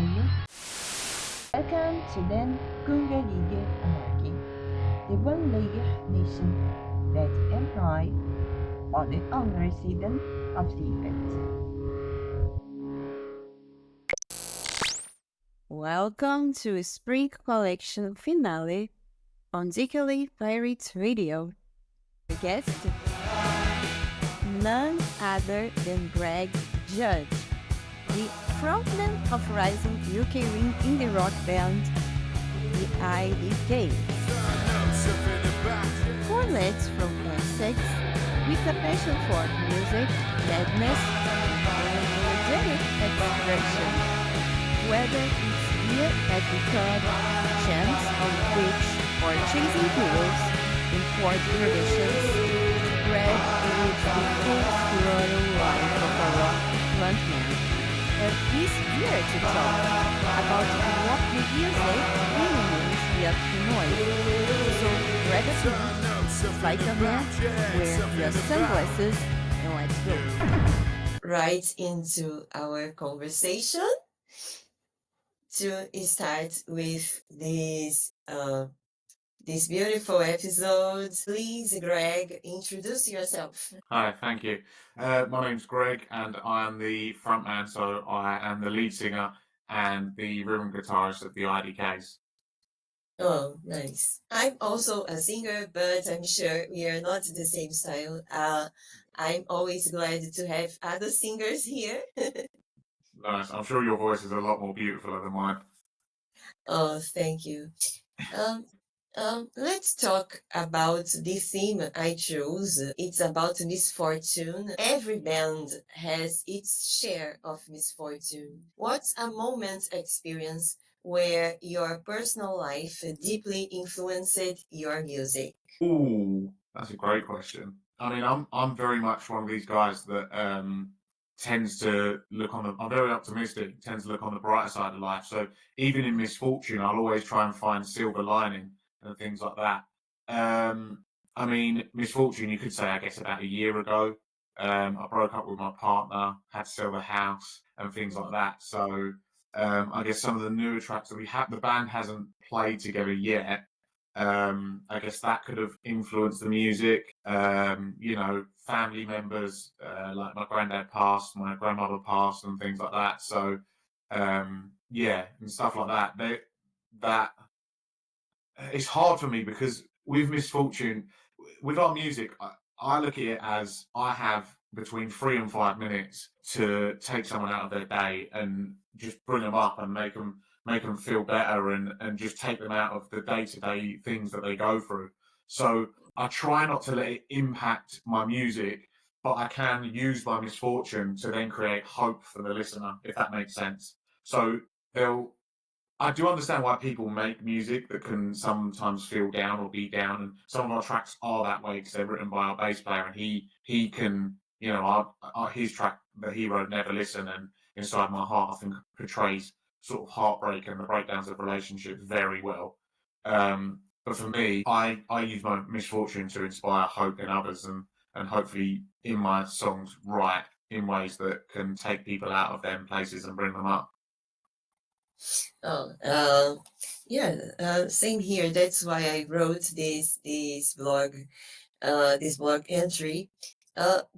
you? Welcome to den kungelige anarchy, the one-layer nation that and I on the unresident of the event. Welcome to Spring Collection Finale on Dickily Pirate Radio. The guest, none other than Greg Judd, the frontman of rising UK indie rock band, the IDK. Four lads from Essex with a passion for music, madness, and energetic expression. Whether it's here at the club, jams on the beach, or chasing heroes in port traditions, Greg lives the full-throttle life of a rock frontman. And he's here to talk about what the music really means beyond the noise. So grab a pen, light a match, wear your sunglasses, and let's go. Right into our conversation. To start with this beautiful episode, please, Greg, introduce yourself. Hi, thank you. My name's Greg, and I am the frontman, so I am the lead singer and the rhythm guitarist of the IDKs. Oh, nice. I'm also a singer, but I'm sure we are not the same style. I'm always glad to have other singers here. Nice. I'm sure your voice is a lot more beautiful than mine. Oh, thank you. Let's talk about the theme I chose. It's about misfortune. Every band has its share of misfortune. What's a moment experience where your personal life deeply influenced your music? Ooh, that's a great question. I mean, I'm very much one of these guys that tends to look on the. I'm very optimistic. Tends to look on the brighter side of life. So even in misfortune, I'll always try and find silver lining and things like that. I mean, misfortune, you could say, I guess, about a year ago, I broke up with my partner, had to sell the house and things like that. So I guess some of the newer tracks that we have, the band hasn't played together yet. I guess that could have influenced the music. Family members, like my granddad passed, my grandmother passed, and things like that. So, and stuff like that. That it's hard for me because with misfortune, with our music, I look at it as I have between 3 and 5 minutes to take someone out of their day and just bring them up and make them feel better and just take them out of the day-to-day things that they go through. So I try not to let it impact my music, but I can use my misfortune to then create hope for the listener, if that makes sense. So I do understand why people make music that can sometimes feel down or be down, and some of our tracks are that way because they're written by our bass player, and he can, his track that he wrote, Never Listen, and Inside My Heart, I think portrays sort of heartbreak and the breakdowns of relationships very well. But for me, I use my misfortune to inspire hope in others and hopefully in my songs write in ways that can take people out of them places and bring them up. Same here. That's why I wrote this blog entry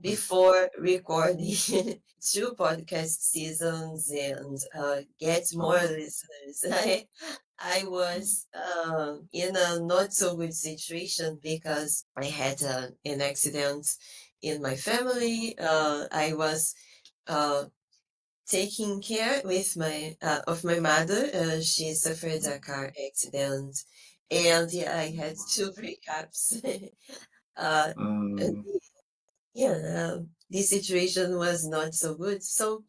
before recording 2 podcast seasons and get more listeners. I was in a not so good situation because I had an accident in my family. I was taking care with of my mother. She suffered a car accident, and I had 2 breakups. The situation was not so good. So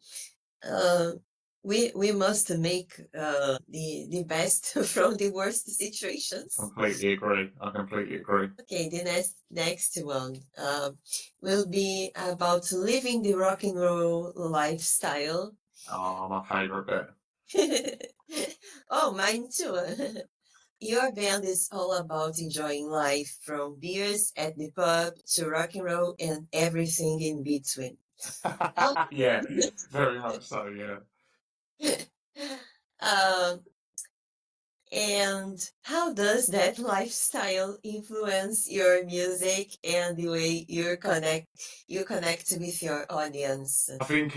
we must make the best from the worst situations. Completely agree. I completely agree. Okay, the next one will be about living the rock and roll lifestyle. Oh, my favorite bit. Oh, mine too. Your band is all about enjoying life, from beers at the pub to rock and roll and everything in between. Yeah, very much so, yeah. Um, and how does that lifestyle influence your music and the way you connect with your audience? I think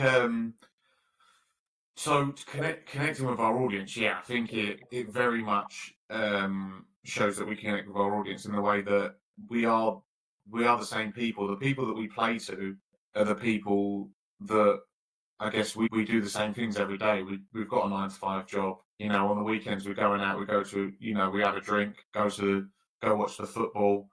so connecting with our audience, yeah, I think it very much shows that we connect with our audience in the way that we are the same people. The people that we play to are the people that I guess we do the same things every day. We've got a 9 to 5 job. You know, on the weekends we're going out. We go to we have a drink, go watch the football,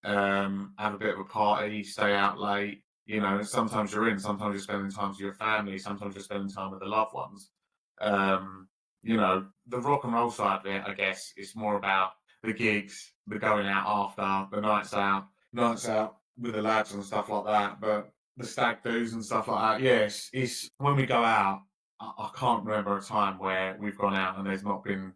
have a bit of a party, stay out late. You know, sometimes you're in, sometimes you're spending time with your family, sometimes you're spending time with the loved ones. You know, the rock and roll side of it, I guess, is more about the gigs, the going out after, the nights out with the lads and stuff like that. But the stag do's and stuff like that, yes, it's when we go out. I can't remember a time where we've gone out and there's not been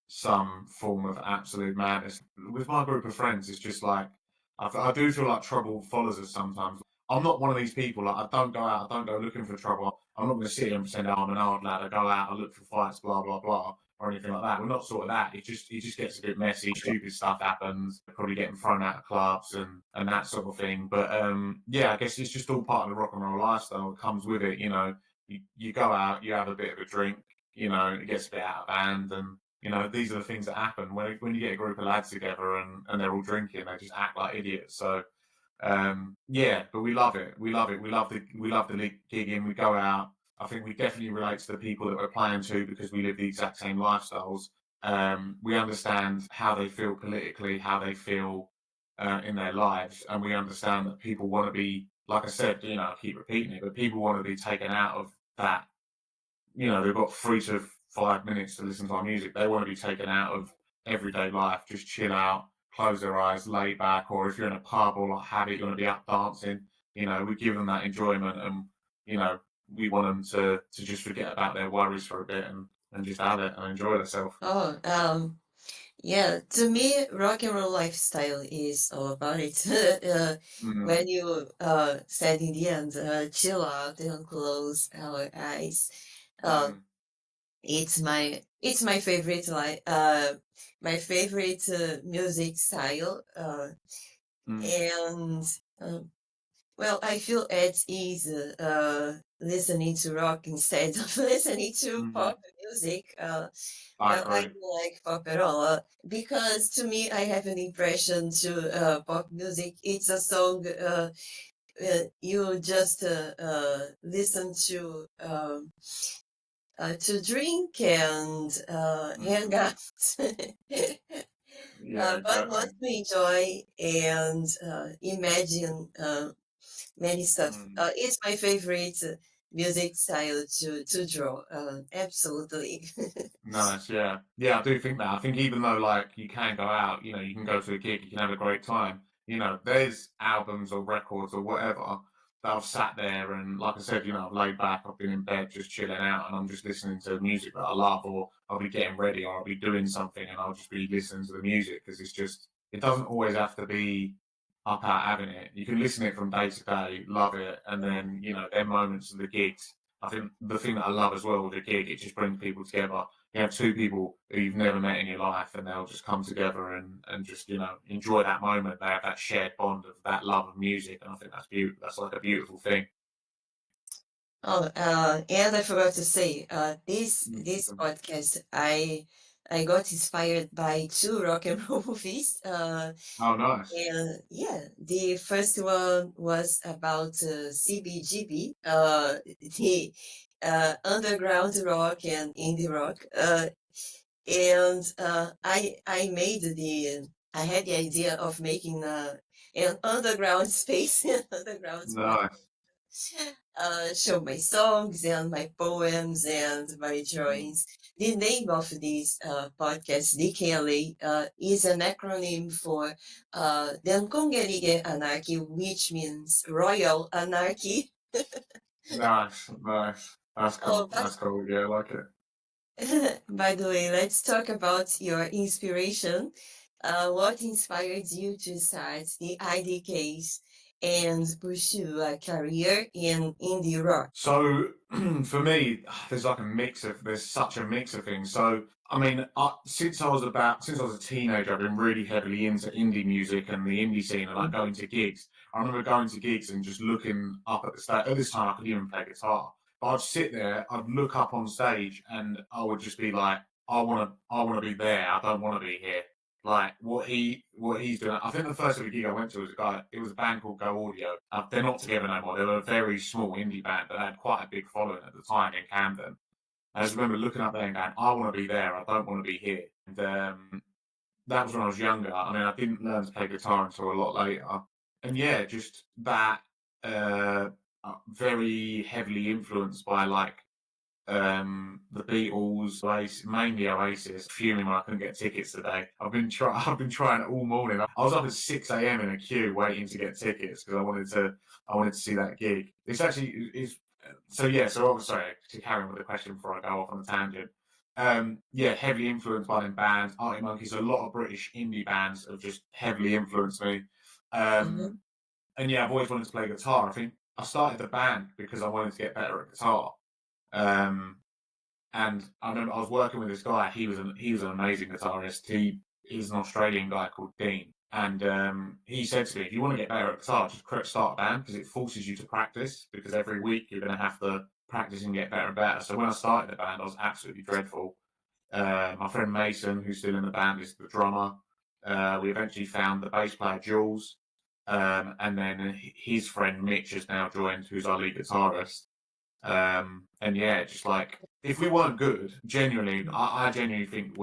some form of absolute madness. With my group of friends, it's just like I do feel like trouble follows us sometimes. I'm not one of these people. Like I don't go out. I don't go looking for trouble. I'm not going to sit here and pretend I'm an hard lad. I go out. I look for fights. Blah blah blah, or anything like that. We're not sort of that. It just gets a bit messy. Stupid stuff happens. We're probably getting thrown out of clubs and that sort of thing. But yeah, I guess it's just all part of the rock and roll lifestyle. It comes with it. You know, you go out. You have a bit of a drink. You know, it gets a bit out of hand and you know, these are the things that happen when you get a group of lads together and they're all drinking. They just act like idiots. So yeah, but we love it. We love it. We love the gigging. We go out. I think we definitely relate to the people that we're playing to because we live the exact same lifestyles. We understand how they feel politically, how they feel in their lives, and we understand that people want to be, like I said, you know, I keep repeating it, but people want to be taken out of that. You know, they've got 3 to 5 minutes to listen to our music. They want to be taken out of everyday life, just chill out, close their eyes, lay back, or if you're in a pub or like habit, you want to be up dancing. You know, we give them that enjoyment, and you know, we want them to just forget about their worries for a bit and just have it and enjoy themselves. Oh, yeah, to me, rock and roll lifestyle is all about it. When you said in the end, chill out and close our eyes. It's my favorite my favorite music style. And well, I feel at ease listening to rock instead of listening to pop music. Well, I don't like pop at all because to me, I have an impression to pop music. It's a song you just listen to drink and hang out. But want to enjoy and imagine many stuff. It's my favorite music style to draw. Absolutely. Nice, yeah. Yeah, I do think that. I think even though like you can go out, you know, you can go to a gig, you can have a great time. You know, there's albums or records or whatever that I've sat there and like I said, you know, I've laid back, I've been in bed just chilling out and I'm just listening to music that I love or I'll be getting ready or I'll be doing something and I'll just be listening to the music because it's just it doesn't always have to be up out having it. You can listen to it from day to day, love it, and then, you know, their moments of the gigs. I think the thing that I love as well with a gig, it just brings people together. You have two people who you've never met in your life and they'll just come together and just, you know, enjoy that moment. They have that shared bond of that love of music. And I think that's beautiful. That's like a beautiful thing. Oh, and I forgot to say, this podcast, I got inspired by 2 rock and roll movies. Oh, nice. And yeah, the first one was about CBGB, the underground rock and indie rock. And I had the idea of making an underground space, an underground spot. Nice. Show my songs and my poems and my drawings. The name of this podcast, DKLA, is an acronym for Den Kongelige Anarchy, which means Royal Anarchy. Nice, nice. That's cool. That's cool. Yeah, I like it. By the way, let's talk about your inspiration. What inspired you to start the IDKs and pursue a career in indie rock? So for me, there's such a mix of things. So I mean, since I was a teenager, I've been really heavily into indie music and the indie scene, and like going to gigs. I remember going to gigs and just looking up at the stage. At this time, I could even play guitar, but I'd sit there, I'd look up on stage, and I would just be like, I want to be there. I don't want to be here. Like what he's doing. I think the first ever gig I went to was it was a band called Go Audio. They're not together no more. They were a very small indie band, but they had quite a big following at the time in Camden. I just remember looking up there and going, I want to be there. I don't want to be here. And that was when I was younger. I mean, I didn't learn to play guitar until a lot later. And yeah, just that very heavily influenced by like the Beatles, mainly Oasis. Fuming when I couldn't get tickets today. I've been trying all morning. I was up at 6 a.m. in a queue waiting to get tickets because I wanted to see that gig. It's actually so yeah. So sorry to carry on with the question before I go off on a tangent. Yeah, heavily influenced by them bands. Arctic Monkeys, a lot of British indie bands have just heavily influenced me. And yeah, I've always wanted to play guitar. I think I started the band because I wanted to get better at guitar. And I remember I was working with this guy. He was an amazing guitarist. He's an Australian guy called Dean, and he said to me, "If you want to get better at guitar, just start a band because it forces you to practice. Because every week you're going to have to practice and get better and better." So when I started the band, I was absolutely dreadful. My friend Mason, who's still in the band, is the drummer. We eventually found the bass player Jules, and then his friend Mitch has now joined, who's our lead guitarist. And yeah, just like if we weren't good, genuinely, I genuinely think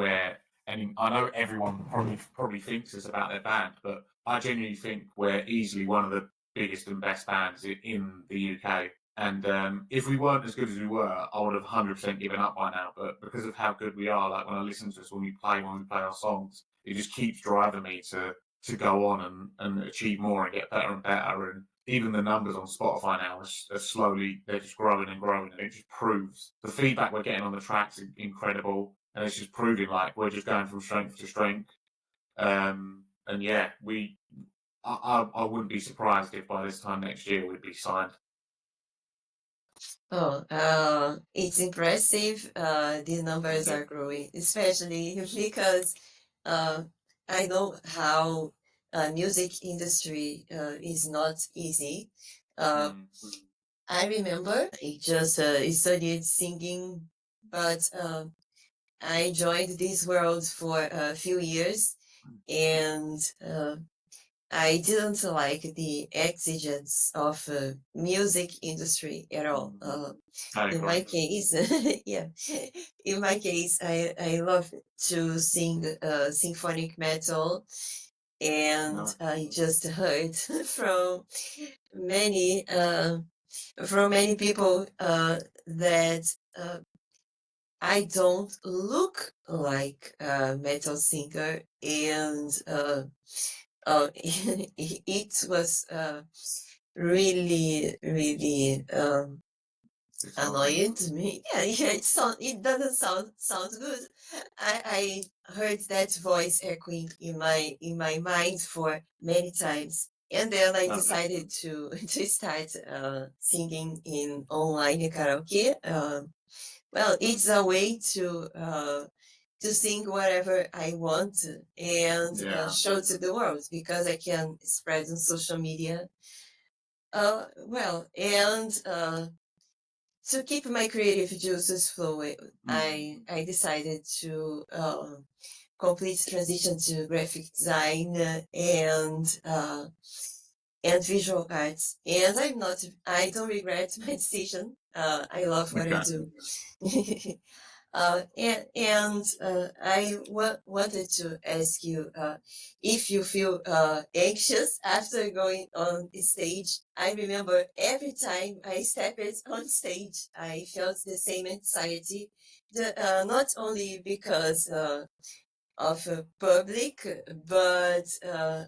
and I know everyone probably thinks this about their band, but I genuinely think we're easily one of the biggest and best bands in the UK. And if we weren't as good as we were, I would have 100% given up by now. But because of how good we are, like when I listen to us when we play our songs, it just keeps driving me to go on and achieve more and get better and better. And even the numbers on Spotify now are slowly, they're just growing and growing, and it just proves the feedback we're getting on the tracks is incredible, and it's just proving like we're just going from strength to strength. And yeah, I wouldn't be surprised if by this time next year we'd be signed. Oh, it's impressive. The numbers are growing, especially because I know how music industry is not easy. I remember I just studied singing, but I joined this world for a few years, and I didn't like the exigence of music industry at all. In my case, yeah, in my case, I love to sing symphonic metal, and I just heard from many people that I don't look like a metal singer, and it was really annoying to me. Yeah, it doesn't sound good. I heard that voice echoing in my mind for many times, and then I decided to start singing in online karaoke. Well, it's a way to sing whatever I want and show to the world, because I can spread on social media. Well, and to keep my creative juices flowing, I decided to complete transition to graphic design and visual arts. And I don't regret my decision. I love what I do. I wanted to ask you if you feel anxious after going on stage. I remember every time I stepped on stage, I felt the same anxiety, not only because of public, but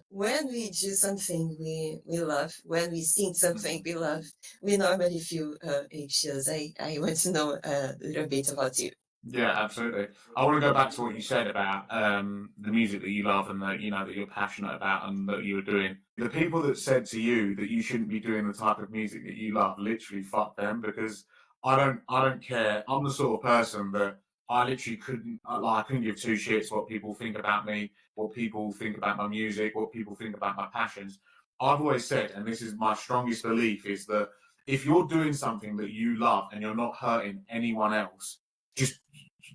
when we do something we love, when we sing something we love, we normally feel anxious. I want to know a little bit about you. Yeah, absolutely. I want to go back to what you said about the music that you love and that that you're passionate about and that you were doing. The people that said to you that you shouldn't be doing the type of music that you love, literally fuck them, because I don't care. I'm the sort of person that I literally I couldn't give two shits what people think about me, what people think about my music, what people think about my passions. I've always said, and this is my strongest belief, is that if you're doing something that you love and you're not hurting anyone else, just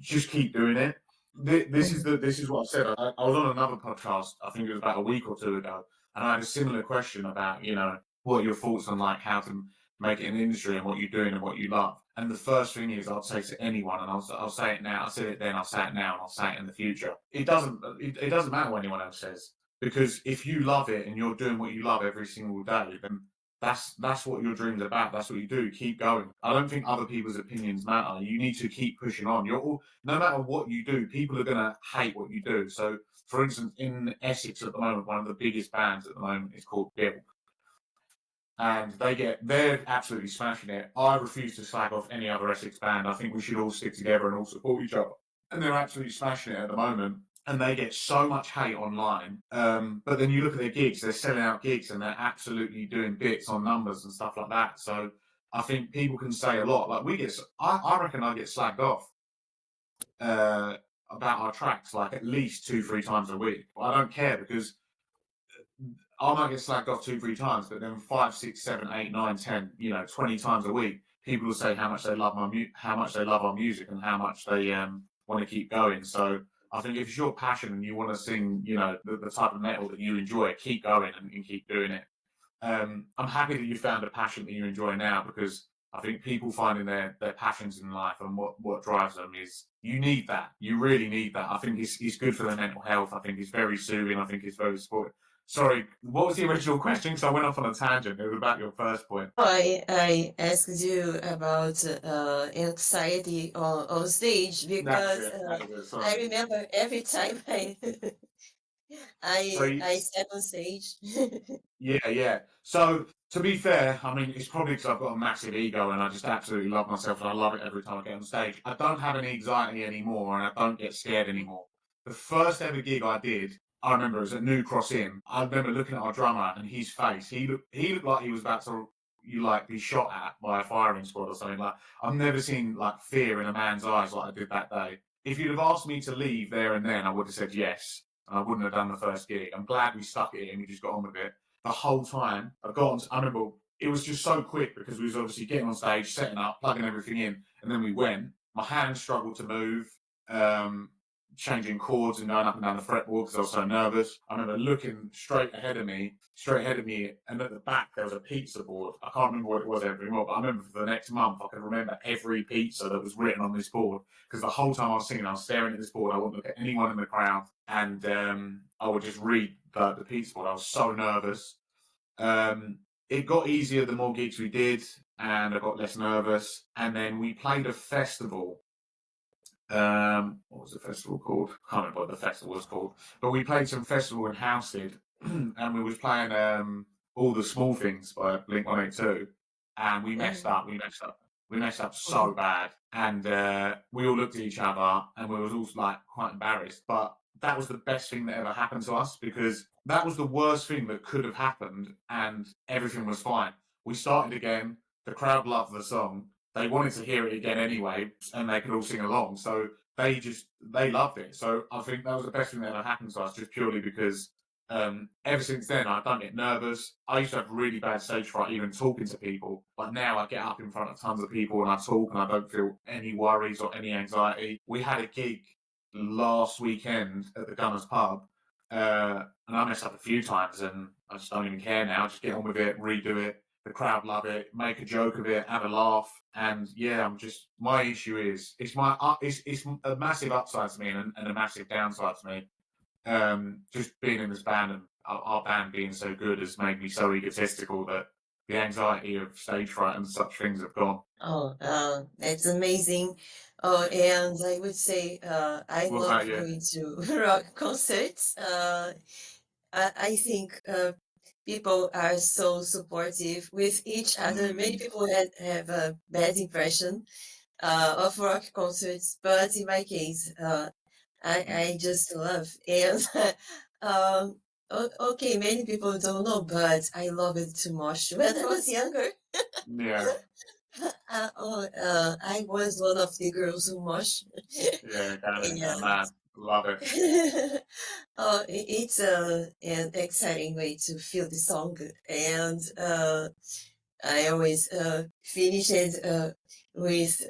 just keep doing it. This is what I said. I was on another podcast. I think it was about a week or two ago, and I had a similar question about what are your thoughts on like how to make it an industry and what you're doing and what you love. And the first thing is I'd say to anyone, and I'll say it now. I said it then. I'll say it now, and I'll say it in the future. It doesn't matter what anyone else says, because if you love it and you're doing what you love every single day, then that's what your dream's about. That's what you do. Keep going. I don't think other people's opinions matter. You need to keep pushing on. No matter what you do, people are gonna hate what you do. So, for instance, in Essex at the moment, one of the biggest bands at the moment is called Bill, and they're absolutely smashing it. I refuse to slag off any other Essex band. I think we should all stick together and all support each other. And they're absolutely smashing it at the moment. And they get so much hate online. But then you look at their gigs, they're selling out gigs and they're absolutely doing bits on numbers and stuff like that. So I think people can say a lot. Like I reckon I get slagged off about our tracks like at least 2-3 times a week. But I don't care, because I might get slagged off 2-3 times, but then 5, 6, 7, 8, 9, 10, 20 times a week, people will say how much they love how much they love our music and how much they want to keep going. So I think if it's your passion and you want to sing, the type of metal that you enjoy, keep going and keep doing it. I'm happy that you found a passion that you enjoy now, because I think people finding their passions in life and what drives them is, you need that. You really need that. I think it's good for their mental health. I think it's very soothing. I think it's very supportive. Sorry, what was the original question? Because I went off on a tangent. It was about your first point. I asked you about anxiety on stage because I remember every time I step on stage. Yeah. So to be fair, I mean, it's probably because I've got a massive ego and I just absolutely love myself and I love it every time I get on stage. I don't have any anxiety anymore and I don't get scared anymore. The first ever gig I did, I remember it was at New Cross Inn. I remember looking at our drummer and his face. He looked like he was about to be shot at by a firing squad or something. Like, I've never seen like fear in a man's eyes like I did that day. If you'd have asked me to leave there and then, I would have said yes. And I wouldn't have done the first gig. I'm glad we stuck it and we just got on with it. The whole time I remember it was just so quick, because we was obviously getting on stage, setting up, plugging everything in, and then we went. My hands struggled to move, changing chords and going up and down the fretboard because I was so nervous. I remember looking straight ahead of me, and at the back there was a pizza board. I can't remember what it was anymore, but I remember for the next month I could remember every pizza that was written on this board, because the whole time I was singing, I was staring at this board. I wouldn't look at anyone in the crowd, and I would just read the pizza board. I was so nervous. It got easier the more gigs we did, and I got less nervous. And then we played a festival. What was the festival called? I can't remember what the festival was called. But we played some festival in Househead, and we was playing All the Small Things by Blink-182, and we messed up. We messed up so bad, and we all looked at each other, and we was all like quite embarrassed. But that was the best thing that ever happened to us, because that was the worst thing that could have happened, and everything was fine. We started again. The crowd loved the song. They wanted to hear it again anyway, and they could all sing along. So they loved it. So I think that was the best thing that ever happened to us, just purely because ever since then I don't get nervous. I used to have really bad stage fright even talking to people, but now I get up in front of tons of people and I talk and I don't feel any worries or any anxiety. We had a gig last weekend at the Gunners Pub, and I messed up a few times and I just don't even care now. Just get on with it, redo it. The crowd love it, make a joke of it, have a laugh, and yeah, my issue is it's a massive upside to me and a massive downside to me. Just being in this band and our band being so good has made me so egotistical that the anxiety of stage fright and such things have gone. Oh, that's amazing. Oh, and I would say I What love about you? going to rock concerts. I think people are so supportive with each other. Many people have a bad impression of rock concerts, but in my case, I just love. And okay, many people don't know, but I loved to mosh when I was younger. Yeah, I was one of the girls who mosh. yeah, kind of, And man, love it. it's an exciting way to feel the song, and I always finish it with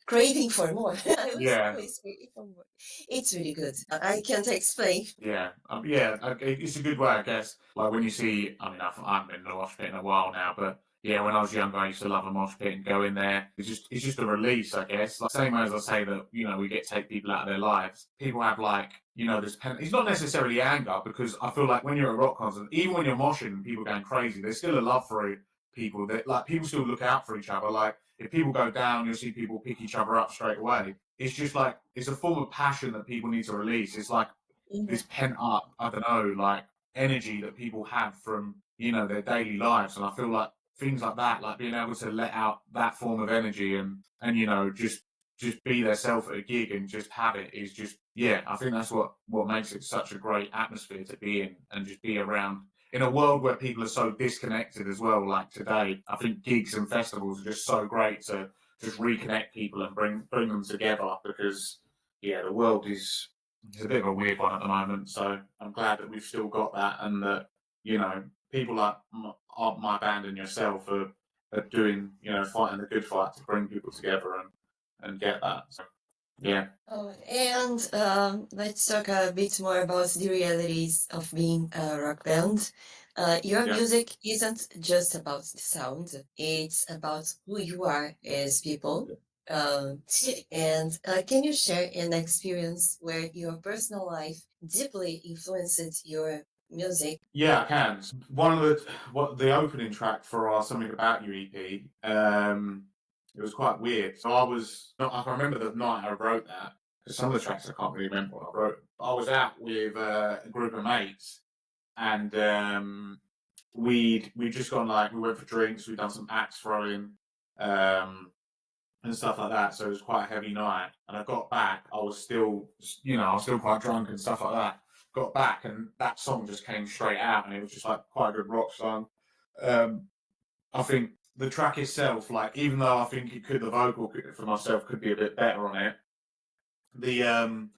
craving for more. I was Yeah. always craving for more. It's really good. I can't explain. Yeah, it's a good way, I guess. Like when you see, I mean, I haven't been in a mosh pit in a while now, but yeah, when I was younger, I used to love a mosh pit and go in there. It's just a release, I guess. Like same way as I say that, we get to take people out of their lives. People have like, this it's not necessarily anger because I feel like when you're at a rock concert, even when you're moshing and people going crazy, there's still a love for people that like people still look out for each other. Like if people go down, you'll see people pick each other up straight away. It's just like it's a form of passion that people need to release. It's like this pent up, I don't know, like energy that people have from, their daily lives. And I feel like things like that, like being able to let out that form of energy and just be their self at a gig and just have it is just, yeah, I think that's what makes it such a great atmosphere to be in and just be around in a world where people are so disconnected as well. Like today, I think gigs and festivals are just so great to just reconnect people and bring them together because yeah, the world is it's a bit of a weird one at the moment. So I'm glad that we've still got that and that, people like my band and yourself are doing, fighting the good fight to bring people together and get that. So, yeah. Oh, and let's talk a bit more about the realities of being a rock band. Your Yeah. music isn't just about the sound, it's about who you are as people. And can you share an experience where your personal life deeply influenced your music? Yeah, I can. One of the opening track for our Something About You EP, it was quite weird. So I can remember the night I wrote that, because some of the tracks I can't really remember what I wrote. I was out with a group of mates, and we'd just gone like we went for drinks, we'd done some axe throwing, and stuff like that. So it was quite a heavy night, and I got back. I was still quite drunk and stuff like that. Got back, and that song just came straight out, and it was just like quite a good rock song. I think the track itself, like even though I think the vocal for myself could be a bit better on it, the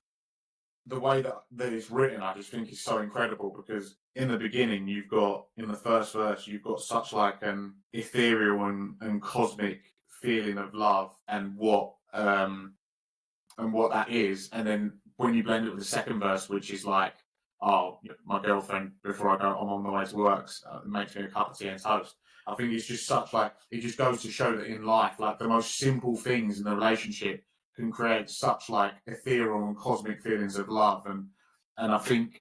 way that it's written, I just think is so incredible because in the beginning, in the first verse, you've got such like an ethereal and cosmic feeling of love and what that is, and then when you blend it with the second verse, which is like, oh, my girlfriend before I'm on the way to work makes me a cup of tea and toast. I think it's just such like it just goes to show that in life, like the most simple things in the relationship can create such like ethereal and cosmic feelings of love, and I think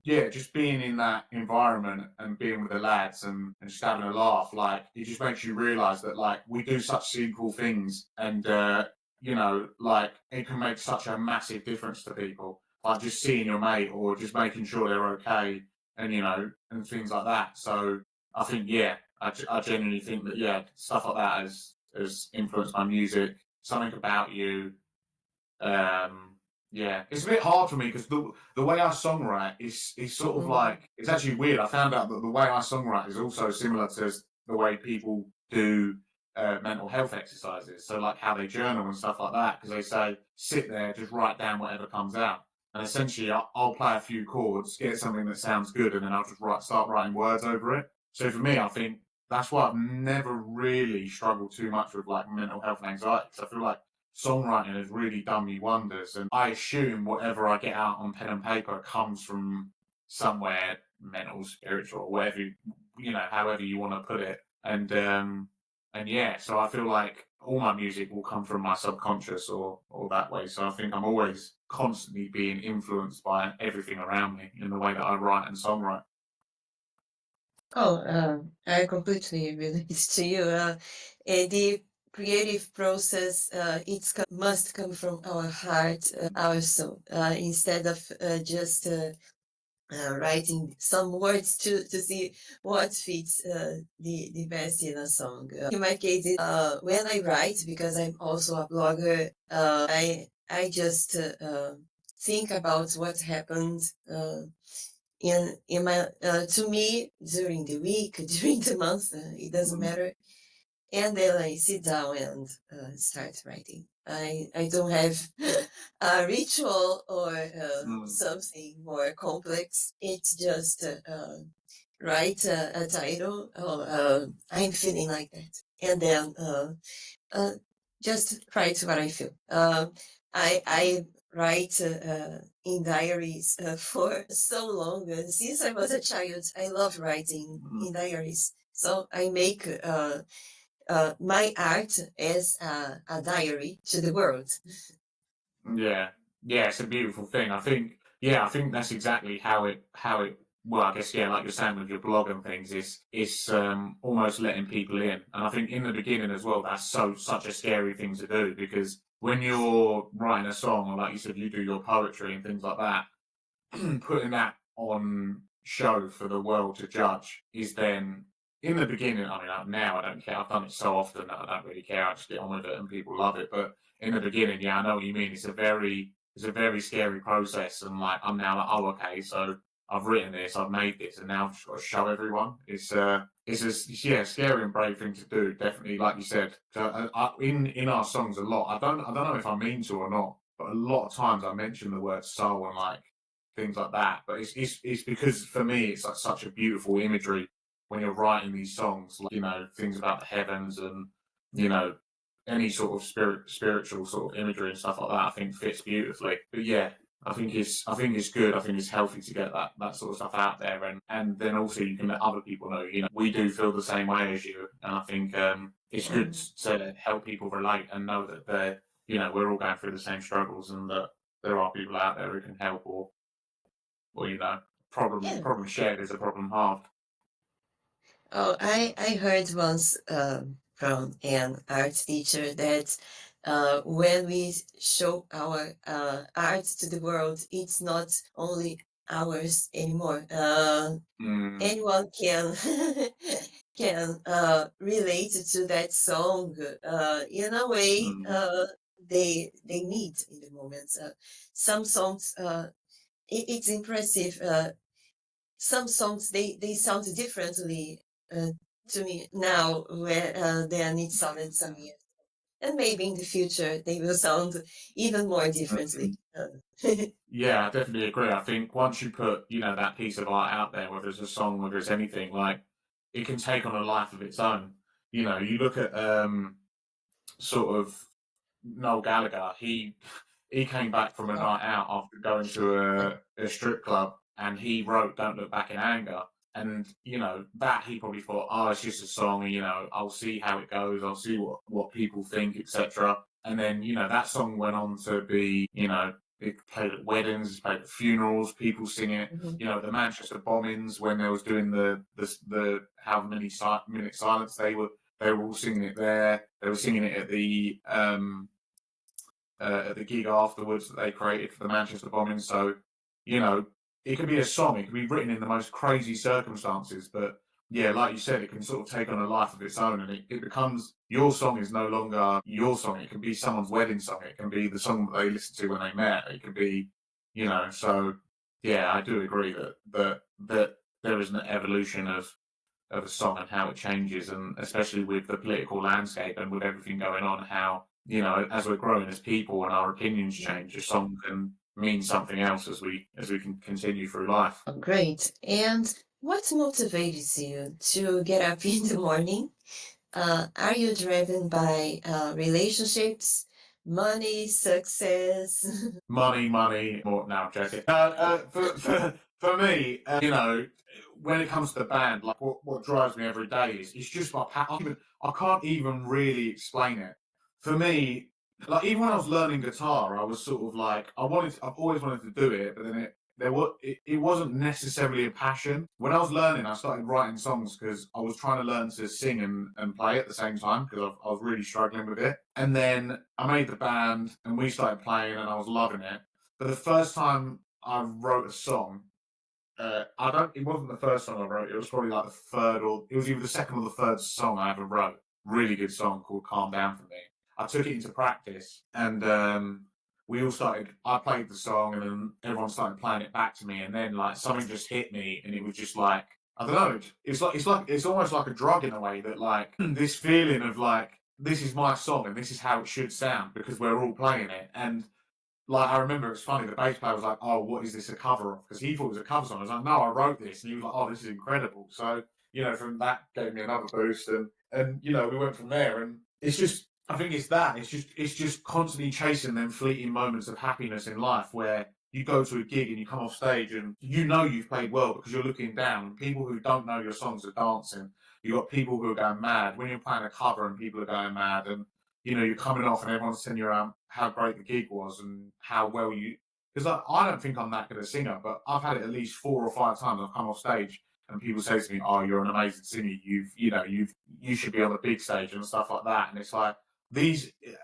just being in that environment and being with the lads and just having a laugh, like it just makes you realise that like we do such simple things and like it can make such a massive difference to people. Like just seeing your mate or just making sure they're okay and and things like that. So I think I genuinely think that stuff like that has influenced my music. Something About You. It's a bit hard for me because the way I songwrite is sort of like it's actually weird. I found out that the way I songwrite is also similar to the way people do mental health exercises. So like how they journal and stuff like that, because they say sit there, just write down whatever comes out, and essentially I'll play a few chords, get something that sounds good, and then I'll just start writing words over it. So for me, I think that's why I've never really struggled too much with like mental health and anxiety. Because I feel like songwriting has really done me wonders, and I assume whatever I get out on pen and paper comes from somewhere mental, spiritual, whatever however you want to put it. And so I feel like all my music will come from my subconscious or that way. So I think I'm always constantly being influenced by everything around me in the way that I write and songwrite. Oh, I completely relate to you. The creative process, must come from our heart, our soul, instead of just writing some words to see what fits the best in a song. In my case, when I write, because I'm also a blogger, I just think about what happened in my to me during the week, during the month. It doesn't matter. And then I sit down and start writing. I don't have a ritual or something more complex. It's just write a title. Oh, I'm feeling like that, and then just write what I feel. I write in diaries for so long. Since I was a child, I love writing in diaries. So I make my art as a diary to the world. Yeah, it's a beautiful thing. I think that's exactly how it. Well, I guess like you're saying with your blog and things, it's almost letting people in. And I think in the beginning as well, that's such a scary thing to do, because when you're writing a song, or like you said, you do your poetry and things like that, putting that on show for the world to judge is then, in the beginning, I mean, now I don't care. I've done it so often that I don't really care. I just get on with it and people love it. But in the beginning, I know what you mean. It's a very scary process. And like, I'm now like, oh, okay, so I've written this, I've made this, and now I've just got to show everyone. It's a scary and brave thing to do. Definitely, like you said, in our songs a lot. I don't know if I mean to or not, but a lot of times I mention the word soul and like things like that. But it's because for me, it's like such a beautiful imagery when you're writing these songs, like, things about the heavens and, any sort of spiritual sort of imagery and stuff like that, I think fits beautifully. But yeah, I think it's good. I think it's healthy to get that sort of stuff out there, and then also you can let other people know, we do feel the same way as you, and I think it's good to help people relate and know that they're, we're all going through the same struggles, and that there are people out there who can help, or problem shared is a problem halved. Oh, I heard once from an art teacher that when we show our art to the world, it's not only ours anymore. Anyone can can relate to that song in a way they need in the moment. Some songs, it's impressive. Some songs they sound differently to me now than it sounded some years. And maybe in the future they will sound even more differently. Yeah, I definitely agree. I think once you put, that piece of art out there, whether it's a song, whether it's anything, like, it can take on a life of its own. You look at sort of Noel Gallagher. He came back from a night out after going to a strip club, and he wrote "Don't Look Back in Anger." And that he probably thought, oh, it's just a song, and I'll see how it goes, I'll see what people think, etc. And then that song went on to be, it played at weddings, it played at funerals, people sing it. The Manchester bombings, when they was doing the how many minute silence, they were all singing it there. They were singing it at the gig afterwards that they created for the Manchester bombings. So it could be a song, it could be written in the most crazy circumstances, but yeah, like you said, it can sort of take on a life of its own, and it becomes, your song is no longer your song. It can be someone's wedding song. It can be the song that they listened to when they met. It could be, so yeah, I do agree that there is an evolution of a song and how it changes, and especially with the political landscape and with everything going on, how, as we're growing as people and our opinions change, a song can mean something else as we can continue through life. Great. And what motivates you to get up in the morning? Are you driven by relationships, money, success? Money, more now, joking. For me, when it comes to the band, like what drives me every day is it's just my passion. I can't even really explain it. For me, like, even when I was learning guitar, I was sort of like, I've always wanted to do it, but then it wasn't necessarily a passion. When I was learning, I started writing songs because I was trying to learn to sing and play at the same time, because I was really struggling with it. And then I made the band and we started playing and I was loving it. But the first time I wrote a song, It wasn't the first song I wrote. It was probably like the third, or it was either the second or the third song I ever wrote. Really good song called "Calm Down" for me. I took it into practice, and we all started. I played the song, and then everyone started playing it back to me, and then like something just hit me, and it was just like, I don't know. It's almost like a drug in a way, that like this feeling of like, this is my song and this is how it should sound because we're all playing it. And like, I remember it's funny, the bass player was like, "Oh, what is this a cover of?" Because he thought it was a cover song. I was like, "No, I wrote this." And he was like, "Oh, this is incredible." So, from that gave me another boost, and we went from there. And it's just, I think it's just constantly chasing them fleeting moments of happiness in life, where you go to a gig and you come off stage and you've played well because you're looking down, and people who don't know your songs are dancing. You've got people who are going mad when you're playing a cover, and people are going mad, and you're coming off and everyone's telling you around how great the gig was and how well because I don't think I'm that good a singer, but I've had it at least 4 or 5 times I've come off stage and people say to me, "Oh, you're an amazing singer. You should be on the big stage," and stuff like that. And it's like,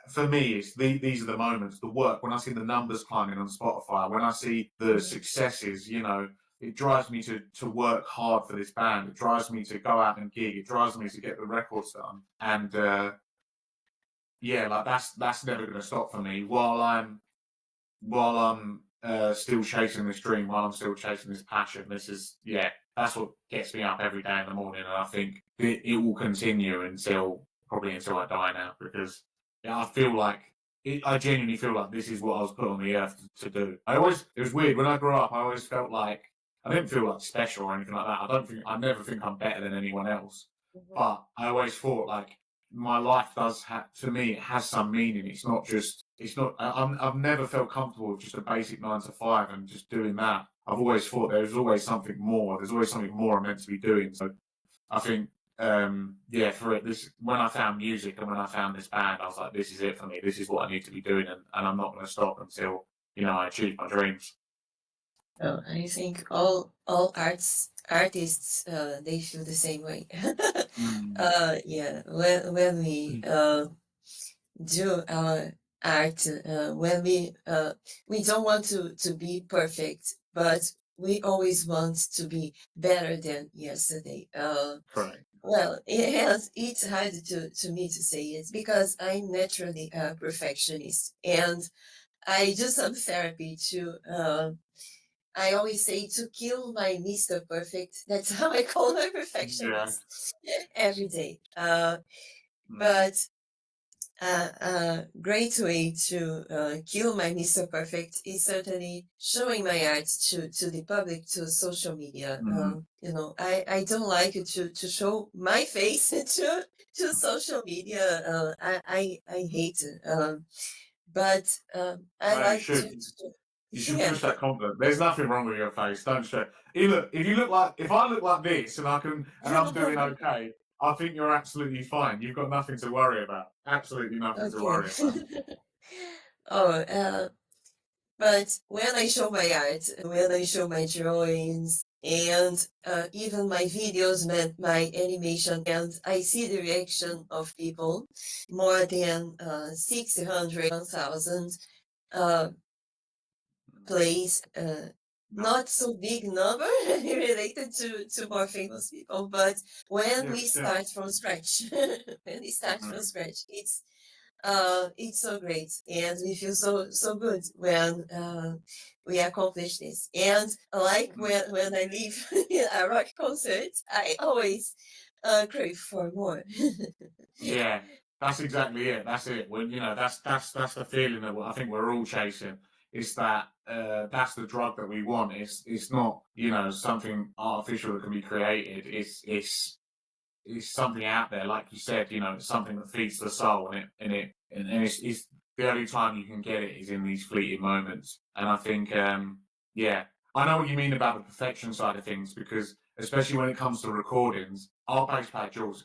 for me, these are the moments, the work, when I see the numbers climbing on Spotify, when I see the successes, it drives me to work hard for this band. It drives me to go out and gig. It drives me to get the records done. And, yeah, like that's never going to stop for me while I'm still chasing this dream, while I'm still chasing this passion. That's what gets me up every day in the morning, and I think it will continue until I die now, because I genuinely feel like this is what I was put on the earth to do. It was weird when I grew up. I always felt like I didn't feel like special or anything like that. I never think I'm better than anyone else, but I always thought like, my life to me, it has some meaning. I've never felt comfortable with just a basic 9 to 5 and just doing that. I've always thought there's always something more. There's always something more I'm meant to be doing. So I think, when I found music and when I found this band, I was like, this is it for me. This is what I need to be doing, and I'm not going to stop until, I achieve my dreams. Oh, I think all artists they feel the same way. Yeah, when we do our art, when we don't want to be perfect, but we always want to be better than yesterday. Right. Well, it's hard to me to say it because I'm naturally a perfectionist, and I do some therapy to. I always say to kill my Mr. Perfect. That's how I call my perfectionist every day. But a great way to kill my Mr. Perfect is certainly showing my art to the public, to social media. I don't like to show my face to social media. I hate it. But I like to. You should push that confidence. There's nothing wrong with your face. Don't stress. If I look like this and I'm doing okay, I think you're absolutely fine. You've got nothing to worry about. Absolutely nothing to worry about. But when I show my art, when I show my drawings, and even my videos, my animation, and I see the reaction of people, more than 600, 1,000 plays, not so big number related to more famous people, but when we start from scratch, it's so great, and we feel so good when we accomplish this. And like when I leave a rock concert, I always crave for more. Yeah, that's exactly it. That's it. When that's the feeling that I think we're all chasing. It's that that's the drug that we want. It's not something artificial that can be created. It's something out there, like you said. It's something that feeds the soul, and it's the only time you can get it is in these fleeting moments. And I think, I know what you mean about the perfection side of things, because especially when it comes to recordings, our bass player Jules.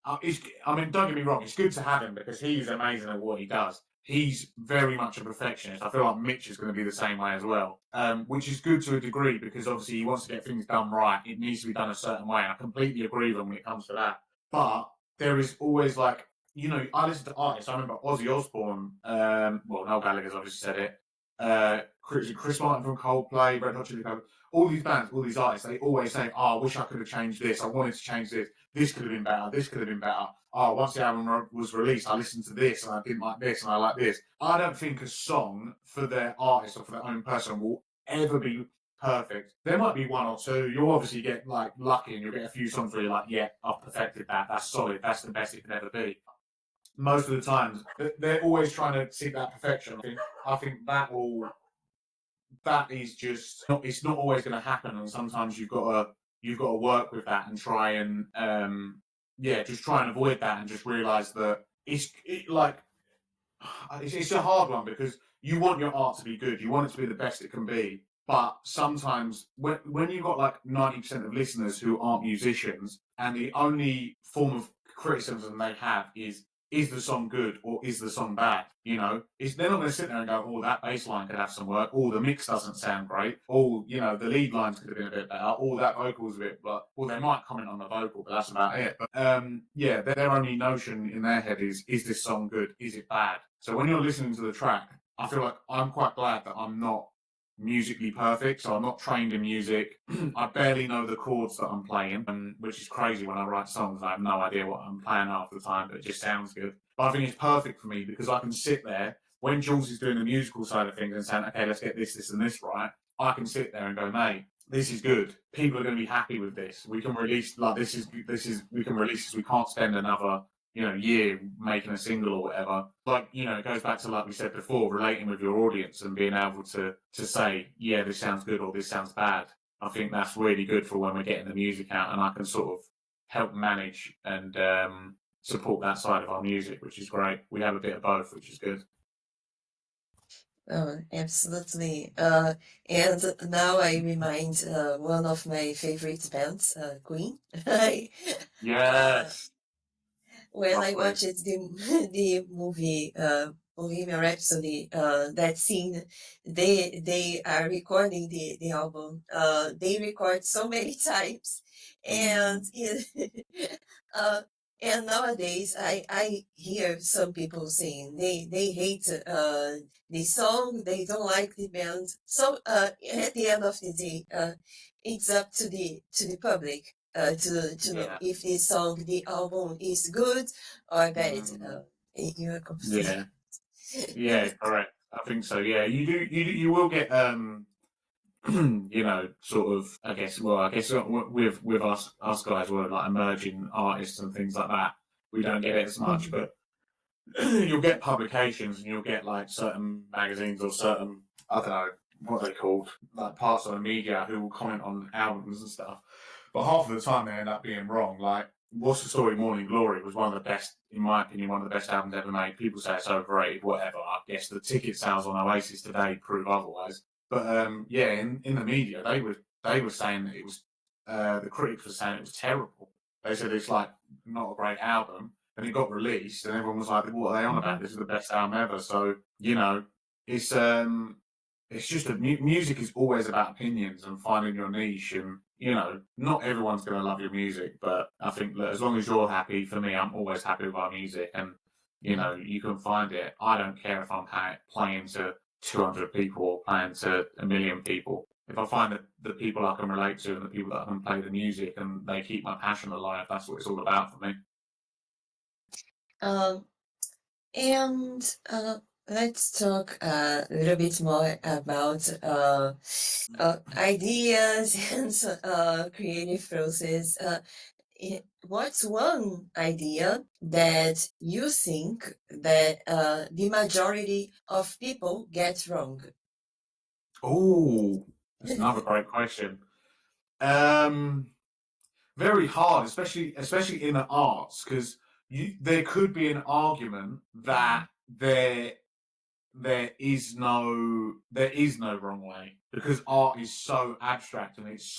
Don't get me wrong. It's good to have him because he's amazing at what he does. He's very much a perfectionist. I feel like Mitch is going to be the same way as well, which is good to a degree because obviously he wants to get things done right. It needs to be done a certain way. I completely agree with him when it comes to that. But there is always I listen to artists. I remember Ozzy Osbourne, Noel Gallagher's obviously said it, Chris Martin from Coldplay, Red Hot Chili Peppers. all these bands, all these artists, they always say, "Oh, I wish I could have changed this. I wanted to change this. This could have been better. This could have been better. Oh, once the album was released, I listened to this and I didn't like this and I like this." I don't think a song for their artist or for their own person will ever be perfect. There might be one or two. You'll obviously get like lucky and you'll get a few songs where you're like, "Yeah, I've perfected that. That's solid. That's the best it can ever be." Most of the times, they're always trying to seek that perfection. I think that is just it's not always going to happen, and sometimes you've got to work with that and try and just try and avoid that and just realize that it's a hard one because you want your art to be good, you want it to be the best it can be, but sometimes when you've got like 90% of listeners who aren't musicians and the only form of criticism they have is the song good or is the song bad? You know, they're not going to sit there and go, "Oh, that bass line could have some work. Oh, the mix doesn't sound great. Oh, you know, the lead lines could have been a bit better. Oh, that vocal's a bit," but well, they might comment on the vocal, but that's about it. But their only notion in their head is this song good? Is it bad? So when you're listening to the track, I feel like I'm quite glad that I'm not musically perfect, so I'm not trained in music. I barely know the chords that I'm playing, which is crazy. When I write songs, I have no idea what I'm playing half the time, but it just sounds good. But I think it's perfect for me because I can sit there when Jules is doing the musical side of things and saying, "Okay, let's get this and this right." I can sit there and go, "Mate, this is good. People are going to be happy with this. We can release we can release this. We can't spend another year making a single or whatever." Like, it goes back to, like we said before, relating with your audience and being able to say, "Yeah, this sounds good" or "this sounds bad." I think that's really good for when we're getting the music out, and I can sort of help manage and support that side of our music, which is great. We have a bit of both, which is good. Oh, absolutely. And now I remind one of my favorite bands, Queen. Yes. When I watched the movie Bohemian Rhapsody, that scene, they are recording the album. They record so many times, and and nowadays I hear some people saying they hate the song, they don't like the band. So at the end of the day, it's up to the public to know if the song, the album is good or bad. You are completely yeah, correct. I think so. Yeah, you will get sort of, I guess with us guys, we're like emerging artists and things like that. We don't get it as much, but you'll get publications and you'll get like certain magazines or certain, I don't know what they're called, like parts of the media who will comment on albums and stuff. But half of the time they end up being wrong. Like, What's the Story, Morning Glory was one of the best, in my opinion, one of the best albums ever made. People say it's overrated, whatever. I guess the ticket sales on Oasis today prove otherwise. But in the media, they were saying that it was, the critics were saying it was terrible. They said it's like not a great album, and it got released, and everyone was like, "What are they on about? This is the best album ever." So it's just that music is always about opinions and finding your niche, and not everyone's going to love your music, but I think that as long as you're happy, for me, I'm always happy with our music, and you can find it. I don't care if I'm playing to 200 people or playing to 1 million people. If I find that the people I can relate to and the people that I can play the music and they keep my passion alive, that's what it's all about for me. Let's talk a little bit more about ideas and creative process. What's one idea that you think that the majority of people get wrong? Oh, that's another great question. Very hard, especially in the arts, because there could be an argument that there is no wrong way, because art is so abstract and it's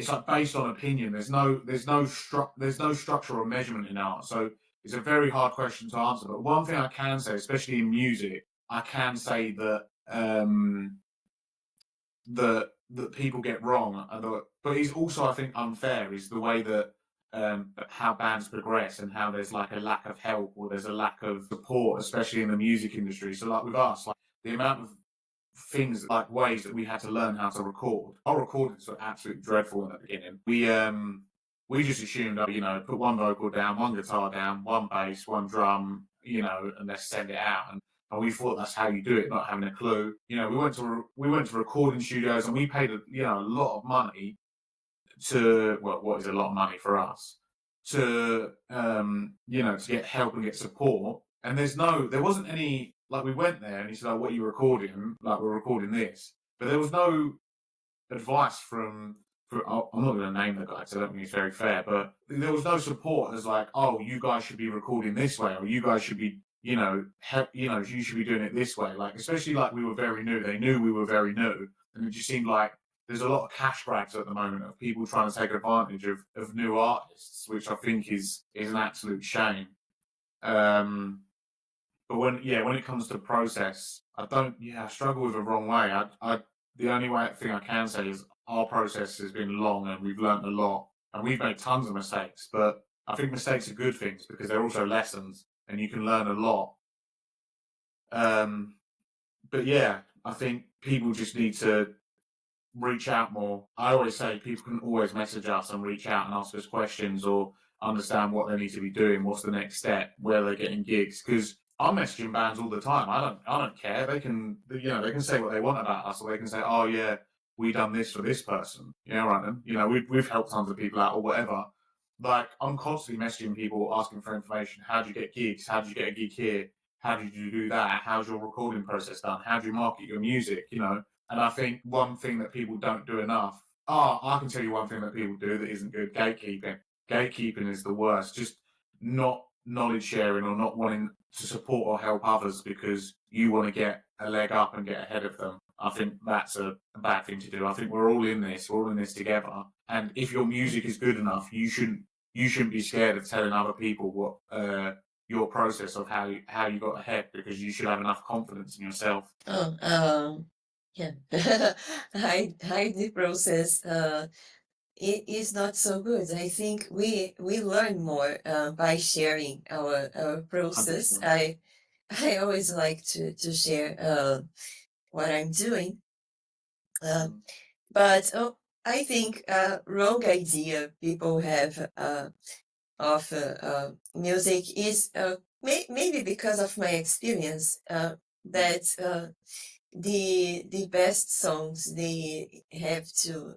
like based on opinion. There's no structure or measurement in art, so it's a very hard question to answer. But one thing I can say, especially in music, I can say that that people get wrong, but it's also, I think, unfair, is the way that how bands progress and how there's like a lack of help or there's a lack of support, especially in the music industry. So like with us, like the amount of things like ways that we had to learn how to record. Our recordings were absolutely dreadful in the beginning. We just assumed, oh, you know, put one vocal down, one guitar down, one bass, one drum, you know, and let's send it out. And we thought that's how you do it, not having a clue. You know, we went to recording studios, and we paid a lot of money to, well, what is a lot of money for us, to to get help and get support. And there wasn't any, like, we went there and he said, oh, what are you recording? Like, we're recording this. But there was no advice from I'm not going to name the guy because I don't think it's very fair, but there was no support as like, oh, you guys should be recording this way, or you guys should be, you should be doing it this way. Like, especially like we were very new. They knew we were very new. And it just seemed like there's a lot of cash grabs at the moment of people trying to take advantage of new artists, which I think is an absolute shame. But when it comes to process, I struggle with the wrong way. The only thing I can say is our process has been long and we've learned a lot and we've made tons of mistakes, but I think mistakes are good things because they're also lessons and you can learn a lot. But yeah, I think people just need to reach out more. I always say people can always message us and reach out and ask us questions or understand what they need to be doing, what's the next step, where they're getting gigs, because I'm messaging bands all the time. I don't care. They can say what they want about us, or they can say, oh yeah, we done this for this person. Yeah, right then. We've helped tons of people out or whatever. Like, I'm constantly messaging people asking for information. How do you get gigs? How do you get a gig here? How did you do that? How's your recording process done? How do you market your music? And I think one thing that people don't do enough. I can tell you one thing that people do that isn't good: gatekeeping. Gatekeeping is the worst. Just not knowledge sharing or not wanting to support or help others because you want to get a leg up and get ahead of them. I think that's a bad thing to do. I think we're all in this together. And if your music is good enough, you shouldn't be scared of telling other people what your process of how you got ahead, because you should have enough confidence in yourself. Yeah. Hide the process. It is not so good. I think we learn more by sharing our process. 100%. I always like to share what I'm doing. But I think wrong idea people have of music is maybe because of my experience that the best songs, they have to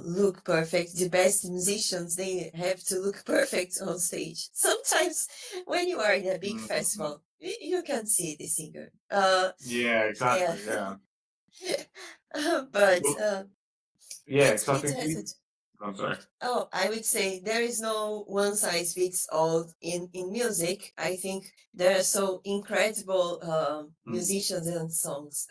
look perfect. The best musicians, they have to look perfect on stage. Sometimes when you are in a big festival, you can see the singer. Yeah, exactly. Yeah. But yeah, it so I think has I'm sorry. Oh, I would say there is no one size fits all in music. I think there are so incredible musicians and songs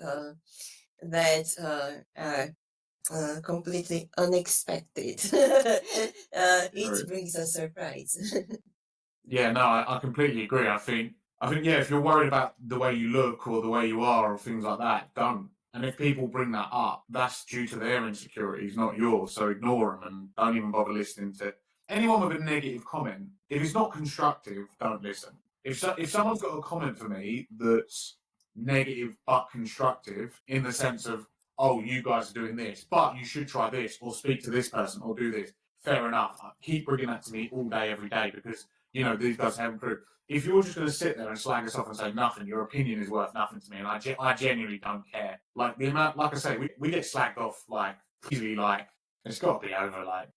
that are completely unexpected. It brings a surprise. Yeah, no, I completely agree. I think, yeah, if you're worried about the way you look or the way you are or things like that, don't. And if people bring that up, that's due to their insecurities, not yours. So ignore them and don't even bother listening to anyone with a negative comment. If it's not constructive, don't listen. If someone's got a comment for me that's negative but constructive, in the sense of, oh, you guys are doing this, but you should try this, or speak to this person, or do this, fair enough. Keep bringing that to me all day, every day, because these guys have improved. If you're just going to sit there and slag us off and say nothing, your opinion is worth nothing to me, and I genuinely don't care. Like, the amount, like I say, we get slagged off like easily, like, it's got to be over like,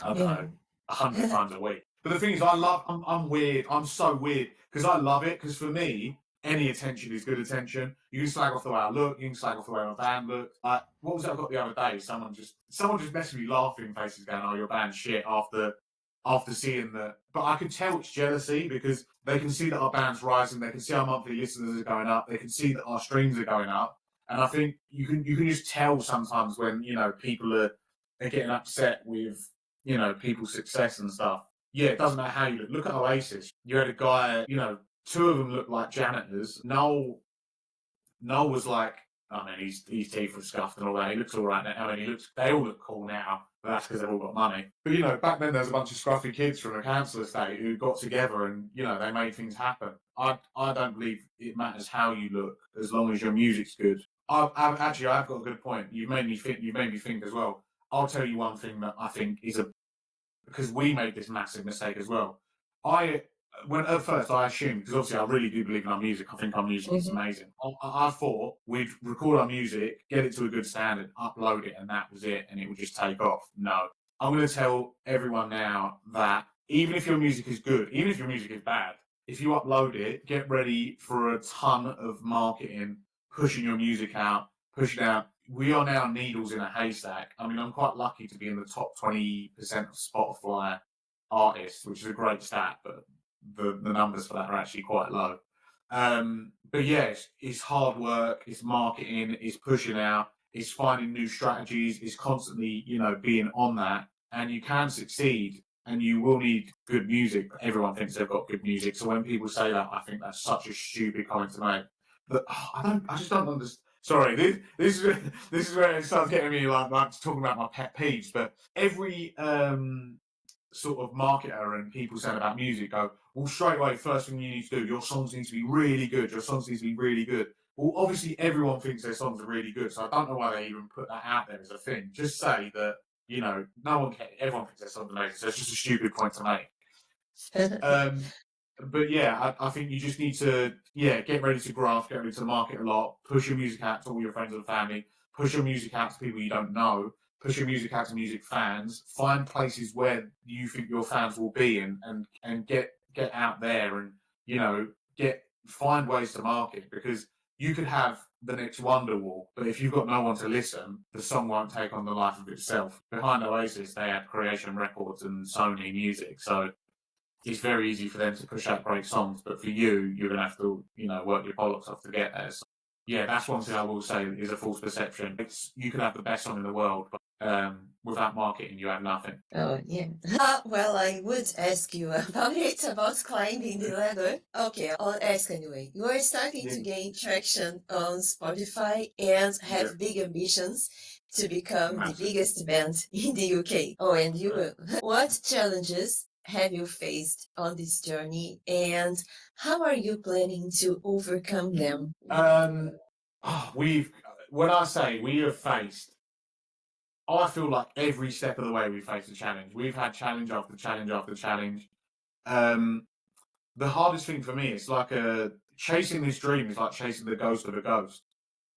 I don't know, 100 times a week. But the thing is, I'm weird. I'm so weird because I love it. Because for me, any attention is good attention. You can slag off the way I look. You can slag off the way my band looks. What was that I got the other day? Someone just messaged me laughing faces going, "Oh, your band's shit," after seeing that. But I could tell it's jealousy because they can see that our band's rising. They can see our monthly listeners are going up. They can see that our streams are going up. And I think you can just tell sometimes when people are getting upset with people's success and stuff. Yeah, it doesn't matter how you look. Look at Oasis. You had a guy, two of them looked like janitors. Noel was like, I mean, his teeth were scuffed and all that. He looks all right now. I mean, they all look cool now, but that's because they've all got money. But, back then there was a bunch of scruffy kids from a council estate who got together and, they made things happen. I don't believe it matters how you look as long as your music's good. I've got a good point. You made me think as well. I'll tell you one thing that I think is because we made this massive mistake as well. When at first I assumed, because obviously I really do believe in our music. I think our music is amazing. I thought we'd record our music, get it to a good standard, upload it, and that was it, and it would just take off. No, I'm going to tell everyone now that even if your music is good, even if your music is bad, if you upload it, get ready for a ton of marketing, pushing your music out, push it out. We are now needles in a haystack. I mean, I'm quite lucky to be in the top 20% of Spotify artists, which is a great stat, but the numbers for that are actually quite low. But yeah, it's hard work, it's marketing, it's pushing out, it's finding new strategies, it's constantly, being on that, and you can succeed. And you will need good music. Everyone thinks they've got good music. So when people say that, I think that's such a stupid comment to make. But I just don't understand. Sorry, this is where it starts getting me like talking about my pet peeves. But every sort of marketer and people saying about music go, well, straight away, first thing you need to do, your songs need to be really good. Your songs need to be really good. Well, obviously everyone thinks their songs are really good, so I don't know why they even put that out there as a thing. Just say that, no one cares. Everyone thinks their songs are amazing, so it's just a stupid point to make. But yeah, I think you just need to, get ready to graft, get ready to market a lot, push your music out to all your friends and family, push your music out to people you don't know, push your music out to music fans, find places where you think your fans will be and get out there and, find ways to market, because you could have the next Wonderwall, but if you've got no one to listen, the song won't take on the life of itself. Behind Oasis, they had Creation Records and Sony Music, so it's very easy for them to push out great songs, but for you, you're going to have to, work your bollocks off to get there. So, yeah, that's one thing I will say is a false perception. You can have the best song in the world, but without marketing, you have nothing. Oh, yeah. Well, I would ask you about it, about climbing the ladder. Okay, I'll ask anyway. You are starting to gain traction on Spotify and have big ambitions to become the biggest band in the UK. Oh, and you will. What challenges have you faced on this journey, and how are you planning to overcome them? When I say we have faced, I feel like every step of the way we've faced a challenge. We've had challenge after challenge after challenge. The hardest thing for me is like chasing this dream is like chasing the ghost of a ghost.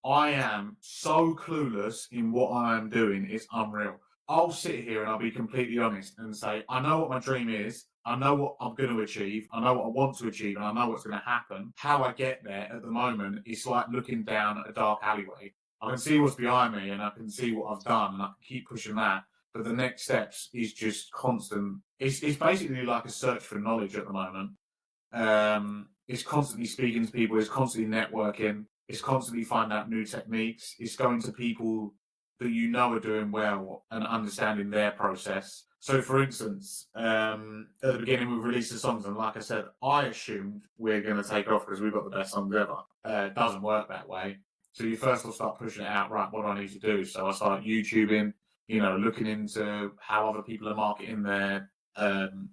I am so clueless in what I am doing, it's unreal. I'll sit here and I'll be completely honest and say, I know what my dream is, I know what I'm going to achieve, I know what I want to achieve, and I know what's going to happen. How I get there at the moment is like looking down a dark alleyway. I can see what's behind me and I can see what I've done and I can keep pushing that. But the next steps is just constant. It's basically like a search for knowledge at the moment. It's constantly speaking to people, it's constantly networking, it's constantly finding out new techniques, it's going to people that you know are doing well and understanding their process. So, for instance, at the beginning we released the songs, and like I said, I assumed we're going to take off because we've got the best songs ever. It doesn't work that way. So you first will start pushing it out, right, what do I need to do? So I started YouTubing, looking into how other people are marketing their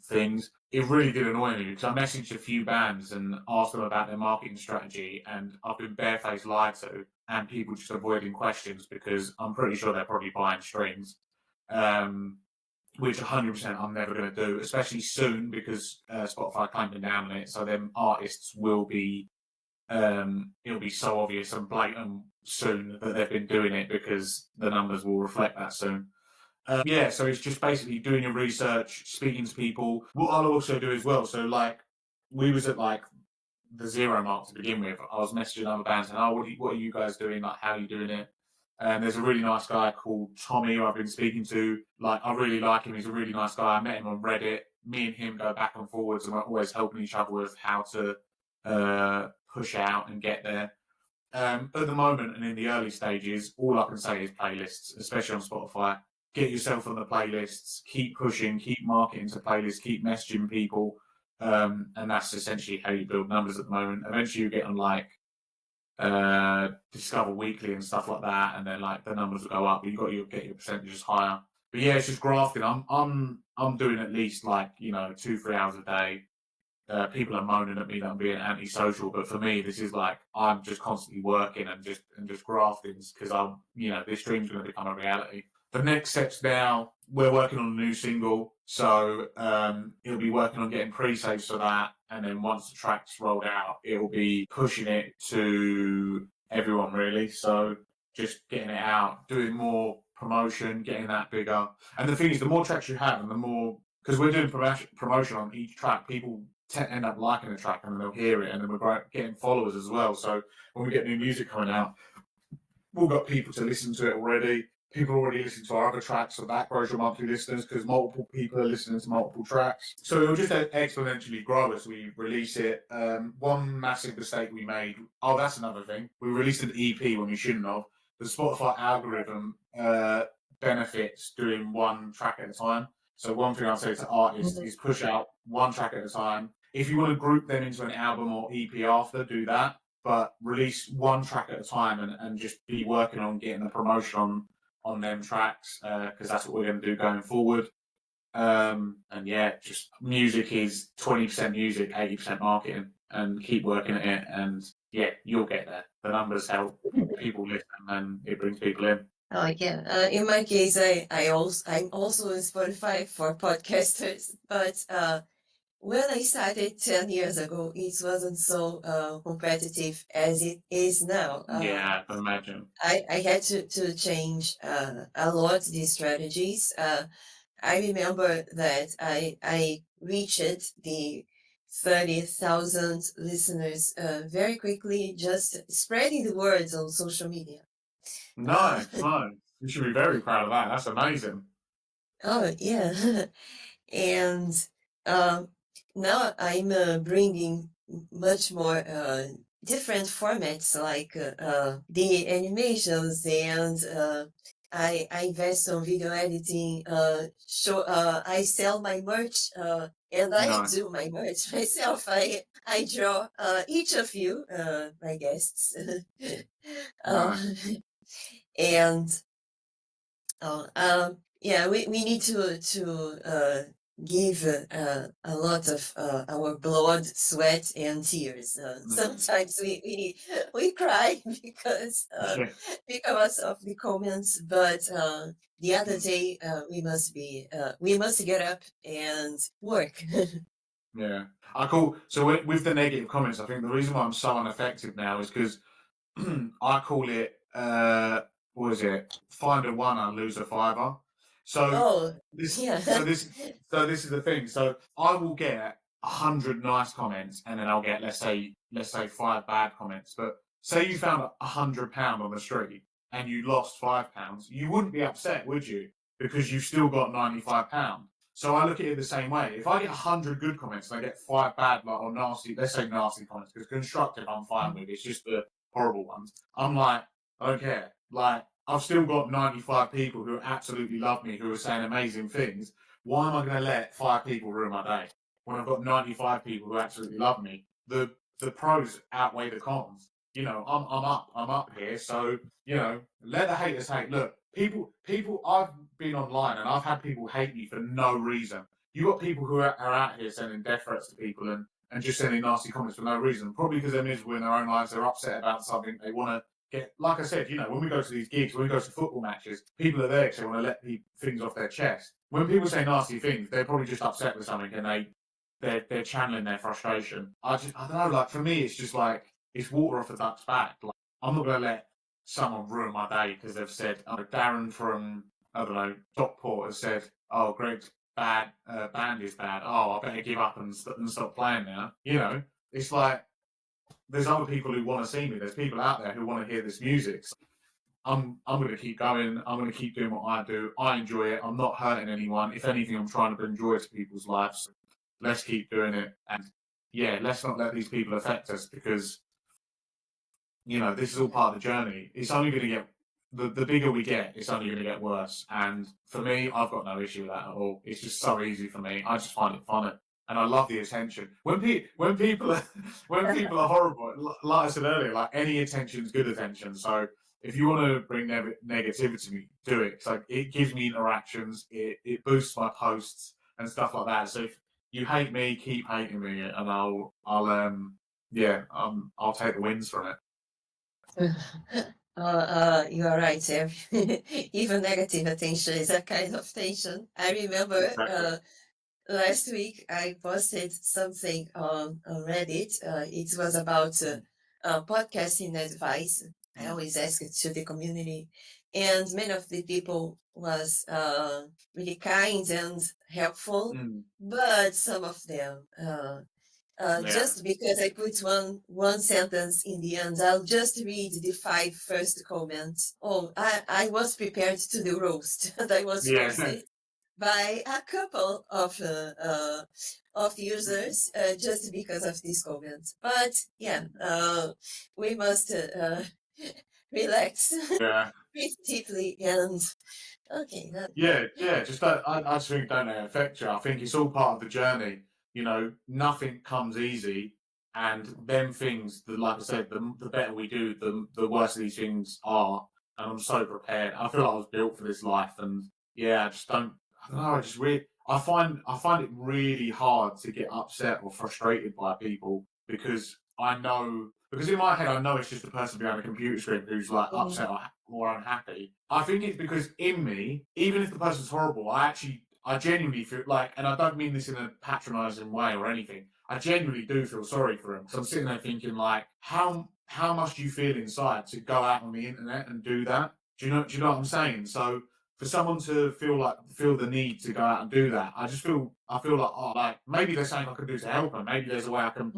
things. It really did annoy me because I messaged a few bands and asked them about their marketing strategy, and I've been barefaced lied to, and people just avoiding questions because I'm pretty sure they're probably buying streams, which 100% I'm never going to do, especially soon because Spotify clamping down on it. So them artists will be, it'll be so obvious and blatant soon that they've been doing it because the numbers will reflect that soon. So it's just basically doing your research, speaking to people. What I'll also do as well, so like we was at like the 0 mark to begin with. I was messaging other bands and, what are you guys doing? Like, how are you doing it? And there's a really nice guy called Tommy who I've been speaking to. Like, I really like him. He's a really nice guy. I met him on Reddit. Me and him go back and forwards, and we're always helping each other with how to push out and get there. At the moment and in the early stages, all I can say is playlists, especially on Spotify. Get yourself on the playlists, keep pushing, keep marketing to playlists, keep messaging people. And that's essentially how you build numbers at the moment. Eventually you get on like Discover Weekly and stuff like that, and then like the numbers will go up, but get your percentages higher. But yeah, it's just grafting. I'm doing at least like 2-3 hours a day, people are moaning at me that I'm being antisocial, but for me, this is like I'm just constantly working and just grafting because I'm, this dream's going to become a reality. The next steps now, we're working on a new single, so it'll be working on getting pre-saves for that, and then once the track's rolled out, it'll be pushing it to everyone really. So just getting it out, doing more promotion, getting that bigger. And the thing is, the more tracks you have, and the more, because we're doing promotion on each track, people end up liking the track and then they'll hear it, and then we're getting followers as well. So when we get new music coming out, we've got people to listen to it already. People already listen to our other tracks, so that grows your monthly listeners because multiple people are listening to multiple tracks. So it'll just exponentially grow as we release it. One massive mistake we made, that's another thing. We released an EP when we shouldn't have. The Spotify algorithm benefits doing one track at a time. So one thing I'll say to artists is push out one track at a time. If you want to group them into an album or EP after, do that. But release one track at a time and just be working on getting the promotion on them tracks, because that's what we're going to do going forward. And yeah, just music is 20% music, 80% marketing, and keep working at it. And yeah, you'll get there. The numbers help, people listen, and it brings people in. Oh yeah. In my case, I'm also on Spotify for podcasters, but when I started 10 years ago, it wasn't so competitive as it is now. Yeah, I can imagine. I had to change a lot these strategies. I remember that I reached the 30,000 listeners very quickly, just spreading the words on social media. Nice. You should be very proud of that. That's amazing. Oh, yeah. And now I'm bringing much more different formats like the animations, and I invest on video editing. I sell my merch, and I do my merch myself. I draw each of you, my guests, and yeah, we need to give a lot of our blood, sweat, and tears. Sometimes we cry because of the comments, but the other day we must get up and work. Yeah, so with the negative comments, I think the reason why I'm so ineffective now is because I call it what is it? Find a one, lose a fiver. So this is the thing. So I will get 100 nice comments, and then I'll get let's say 5 bad comments. But say you found £100 on the street and you lost £5, you wouldn't be upset, would you? Because you've still got £95. So I look at it the same way. If I get 100 good comments and I get 5 bad, or nasty, let's say nasty comments, because constructive I'm fine with. It's just the horrible ones. I'm like, I don't care. Like, I've still got 95 people who absolutely love me, who are saying amazing things. Why am I going to let 5 people ruin my day when I've got 95 people who absolutely love me? The pros outweigh the cons. I'm up here. So, let the haters hate. Look, people, I've been online and I've had people hate me for no reason. You got people who are out here sending death threats to people and just sending nasty comments for no reason. Probably because they're miserable in their own lives. They're upset about something. They want to get, like I said, when we go to these gigs, when we go to football matches, people are there because they want to let things off their chest. When people say nasty things, they're probably just upset with something and they're channeling their frustration. I don't know, like for me, it's just like, it's water off a duck's back. Like, I'm not going to let someone ruin my day because they've said, Darren from, I don't know, Stockport has said, oh, Greg's band is bad. Oh, I better give up and stop playing now. It's like, there's other people who want to see me. There's people out there who want to hear this music. So I'm going to keep going. I'm going to keep doing what I do. I enjoy it. I'm not hurting anyone. If anything, I'm trying to bring joy to people's lives. So let's keep doing it. And yeah, let's not let these people affect us because, this is all part of the journey. It's only going to get, the bigger we get, it's only going to get worse. And for me, I've got no issue with that at all. It's just so easy for me. I just find it funny. And I love the attention. When people are horrible, like I said earlier, like any attention is good attention. So if you want to bring negativity to me, do it. It's like it gives me interactions. It boosts my posts and stuff like that. So if you hate me, keep hating me, and I'll take the wins from it. You are right, Jeff. Even negative attention is a kind of tension. I remember Exactly. last week I posted something on Reddit. It was about podcasting advice. I always ask it to the community, and many of the people was really kind and helpful, but some of them just because I put one sentence in the end, I'll just read the 5 first comments. Oh, I was prepared to do roast, and I was roasted by a couple of users just because of these comments. But yeah, we must relax breathe deeply and okay. Just I just think don't let it affect you. I think it's all part of the journey. You know, nothing comes easy, and them things, like I said, the better we do, the worse these things are. And I'm so prepared. I feel like I was built for this life, and I just don't. I don't know. I find it really hard to get upset or frustrated by people because because in my head I know it's just a person behind a computer screen who's like upset or unhappy. I think it's because in me, even if the person's horrible, I genuinely feel like, and I don't mean this in a patronising way or anything, I genuinely do feel sorry for him. Because I'm sitting there thinking like, how much do you feel inside to go out on the internet and do that? Do you know what I'm saying? So for someone to feel the need to go out and do that, I feel like, oh, like maybe there's something I can do to help them. Maybe there's a way I can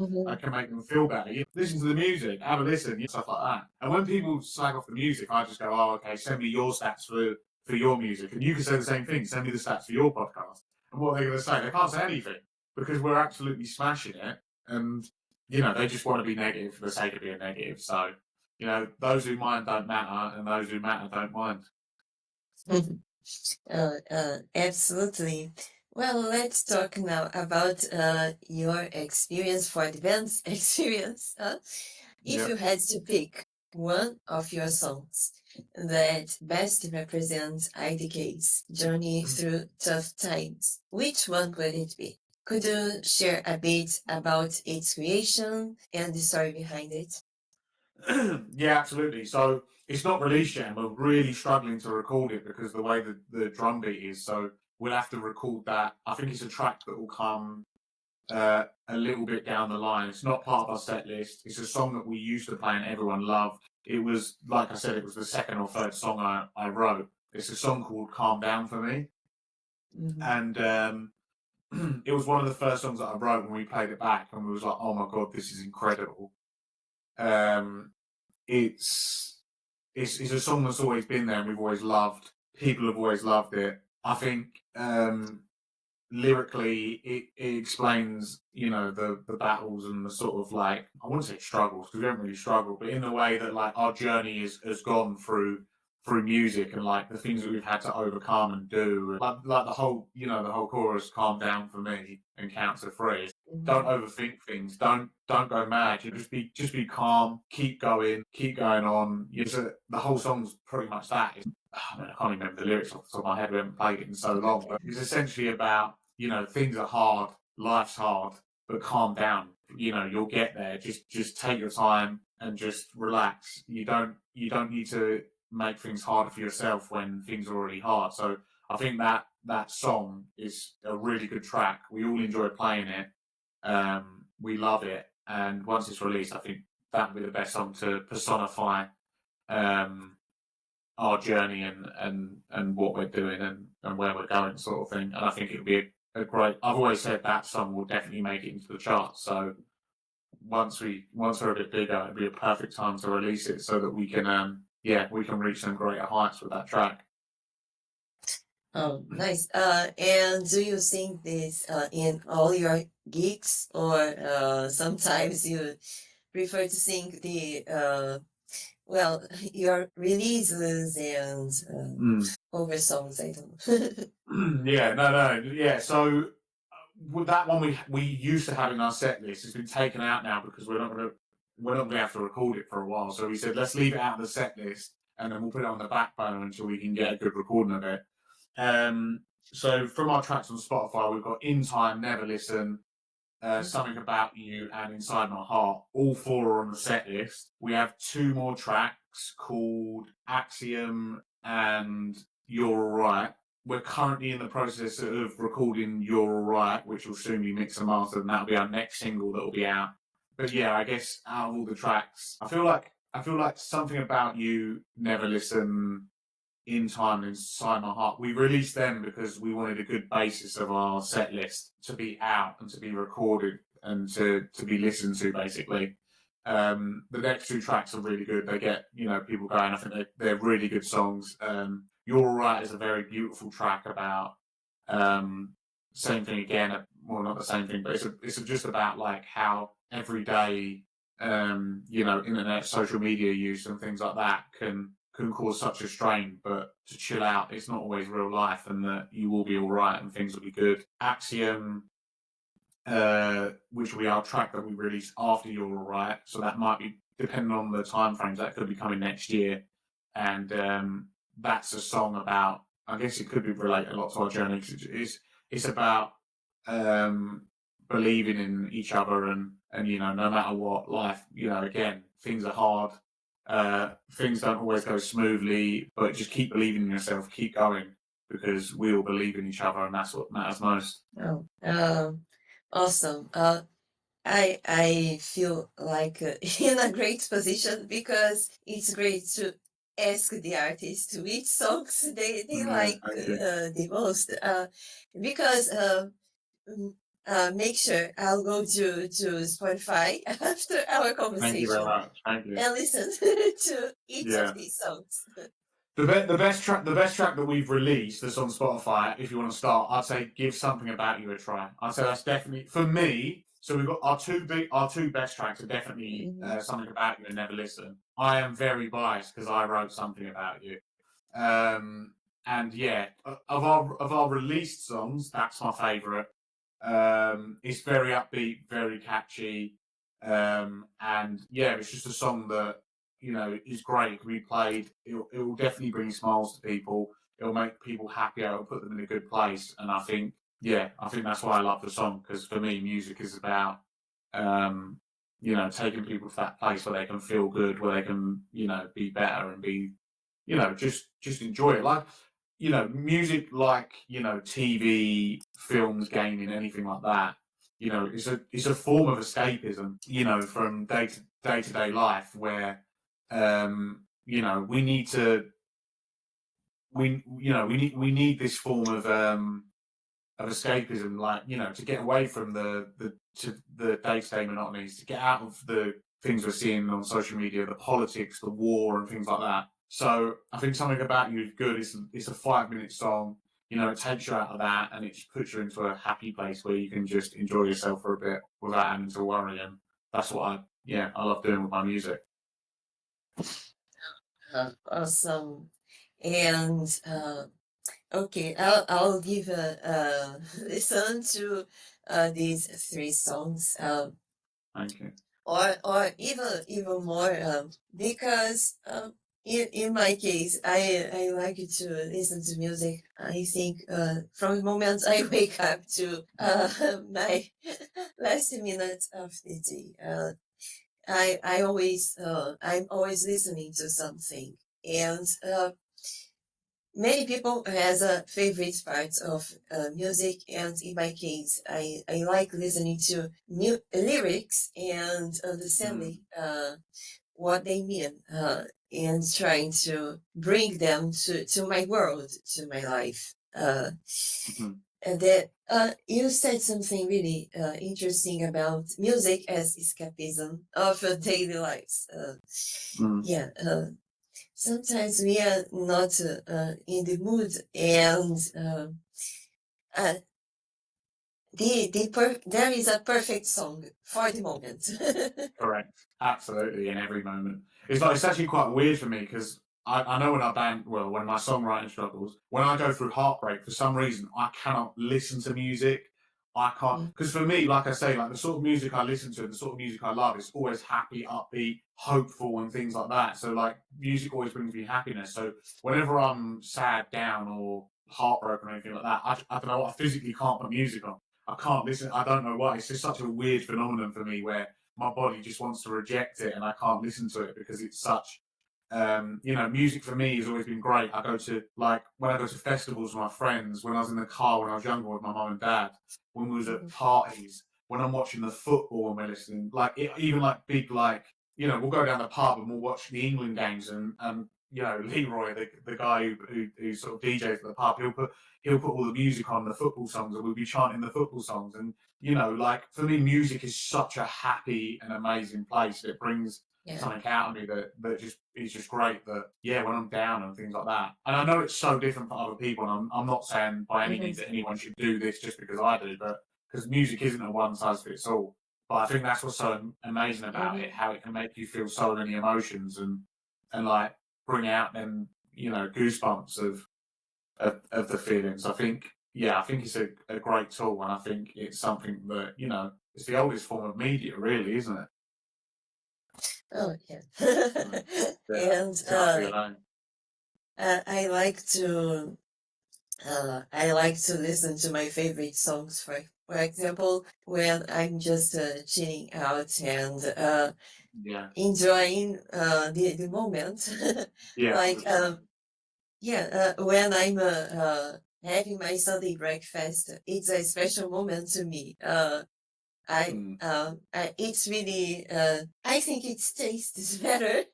make them feel better. Listen to the music, have a listen, stuff like that. And when people slag off the music, I just go, oh, okay, send me your stats for your music, and you can say the same thing. Send me the stats for your podcast. And what they're going to say, they can't say anything because we're absolutely smashing it, and they just want to be negative for the sake of being negative. So those who mind don't matter, and those who matter don't mind. Absolutely. Well, let's talk now about your experience for the band's experience. If you had to pick one of your songs that best represents IDK's journey through tough times, which one would it be? Could you share a bit about its creation and the story behind it? Yeah, absolutely. So it's not released yet, and we're really struggling to record it because the way the drum beat is. So we'll have to record that. I think it's a track that will come a little bit down the line. It's not part of our set list. It's a song that we used to play and everyone loved. It was, like I said, it was the second or third song I wrote. It's a song called Calm Down for Me. And it was one of the first songs that I wrote when we played it back, and we was like, oh my God, this is incredible. It's a song that's always been there and we've always loved. People have always loved it. I think lyrically it explains, the battles and the sort of like, I wouldn't say struggles because we don't really struggle, but in the way that like our journey has gone through music and like the things that we've had to overcome and do, like the whole chorus, calm down for me and count to 3. Don't overthink things. Don't go mad. You just be calm. Keep going on. The whole song's pretty much that. I can't remember the lyrics off the top of my head. We haven't played it in so long, but it's essentially about things are hard, life's hard, but calm down. You'll get there. Just take your time and just relax. You don't need to make things harder for yourself when things are already hard. So I think that song is a really good track. We all enjoy playing it. We love it, and once it's released, I think that would be the best song to personify our journey and what we're doing and where we're going, sort of thing. And I think it would be a great. I've always said that song will definitely make it into the charts. So once we're a bit bigger, it'd be a perfect time to release it so that we can reach some greater heights with that track. Oh, nice. And do you sing this in all your gigs, or sometimes you prefer to sing the your releases and over songs? I don't know. So with that one we used to have in our set list, it's been taken out now because we're not going to have to record it for a while. So we said let's leave it out of the set list and then we'll put it on the back burner until we can get a good recording of it. So from our tracks on Spotify, we've got In Time, Never Listen, Something About You, and Inside My Heart. All 4 are on the set list. We have 2 more tracks called Axiom and You're Alright. We're currently in the process of recording You're Alright, which will soon be mixed and mastered, and that'll be our next single that'll be out. But yeah, I guess out of all the tracks, I feel like Something About You, Never Listen, In Time, and Inside My Heart, we released them because we wanted a good basis of our set list to be out and to be recorded and to be listened to, basically. The next 2 tracks are really good. They get, people going. I think they're really good songs. You're Alright is a very beautiful track about same thing again. Well, not the same thing, but it's just about like how every day, internet, social media use and things like that can cause such a strain, but to chill out, it's not always real life, and that you will be all right and things will be good. Axiom, which will be our track that we release after You're All Right, so that might be, depending on the time frames, that could be coming next year, and that's a song about, I guess it could be related a lot to our journey. It's about believing in each other and no matter what, life, again, things are hard. Things don't always go smoothly, but just keep believing in yourself, keep going, because we all believe in each other, and that's what matters most. Awesome. I feel like in a great position, because it's great to ask the artist which songs they like the most, because make sure I'll go to Spotify after our conversation. Thank you very much. Thank you. And listen to each of these songs. The best track that we've released that's on Spotify, if you want to start, I'd say Give Something About You a try. I'd say that's definitely, for me, so we've got our two best tracks are definitely Something About You and Never Listen. I am very biased because I wrote Something About You. And yeah, of our released songs, that's my favourite. It's very upbeat, very catchy, and yeah, it's just a song that is great. It can be played. It will definitely bring smiles to people. It'll make people happier. It'll put them in a good place. And I think that's why I love the song, because for me, music is about taking people to that place where they can feel good, where they can be better and be just enjoy it. Like music, like TV, films, gaming, anything like that. It's a form of escapism. From day to day life, where we need this form of escapism, like to get away from the day to day monotonies, to get out of the things we're seeing on social media, the politics, the war, and things like that. So I think Something About You is good. It's a 5-minute song. It takes you out of that, and it just puts you into a happy place where you can just enjoy yourself for a bit without having to worry. And that's what I love doing with my music. Awesome. And okay, I'll give a listen to these 3 songs. Thank you. Or even more, because in my case, I like to listen to music. I think from the moment I wake up to my last minute of the day, I'm always listening to something, and many people has a favorite part of music, and in my case, I like listening to lyrics and understanding what they mean, and trying to bring them to my world, to my life. And that you said something really interesting about music as escapism of daily lives. Yeah. Sometimes we are not in the mood, and there is a perfect song for the moment. Correct. Absolutely, in every moment. It's actually quite weird for me, because I know when my songwriting struggles, when I go through heartbreak, for some reason, I cannot listen to music. I can't, because for me, like I say, like the sort of music I listen to, the sort of music I love, is always happy, upbeat, hopeful, and things like that. So like music always brings me happiness. So whenever I'm sad, down, or heartbroken or anything like that, I don't know, I physically can't put music on. I can't listen. I don't know why. It's just such a weird phenomenon for me where my body just wants to reject it and I can't listen to it because it's such, music for me has always been great. I go to, like, when I go to festivals with my friends, when I was in the car when I was younger with my mum and dad, when we was at parties, when I'm watching the football and we're listening, like, even like big, like, we'll go down the pub and we'll watch the England games and Leroy, the guy who sort of DJs at the pub, he'll put all the music on the football songs and we'll be chanting the football songs. And, like, for me, music is such a happy and amazing place. It brings something out of me that just is just great, that when I'm down and things like that. And I know it's so different for other people, and I'm not saying by any means that anyone should do this just because I do, but because music isn't a one size fits all. But I think that's what's so amazing about it, how it can make you feel so many emotions and like bring out them, goosebumps of the feelings. I think it's a great tool, and I think it's something that, it's the oldest form of media, really, isn't it? Oh, yeah. And I like to listen to my favorite songs, for example, when I'm just chilling out and enjoying the moment. Like when I'm having my Sunday breakfast, it's a special moment to me. It's really, I think it tastes better.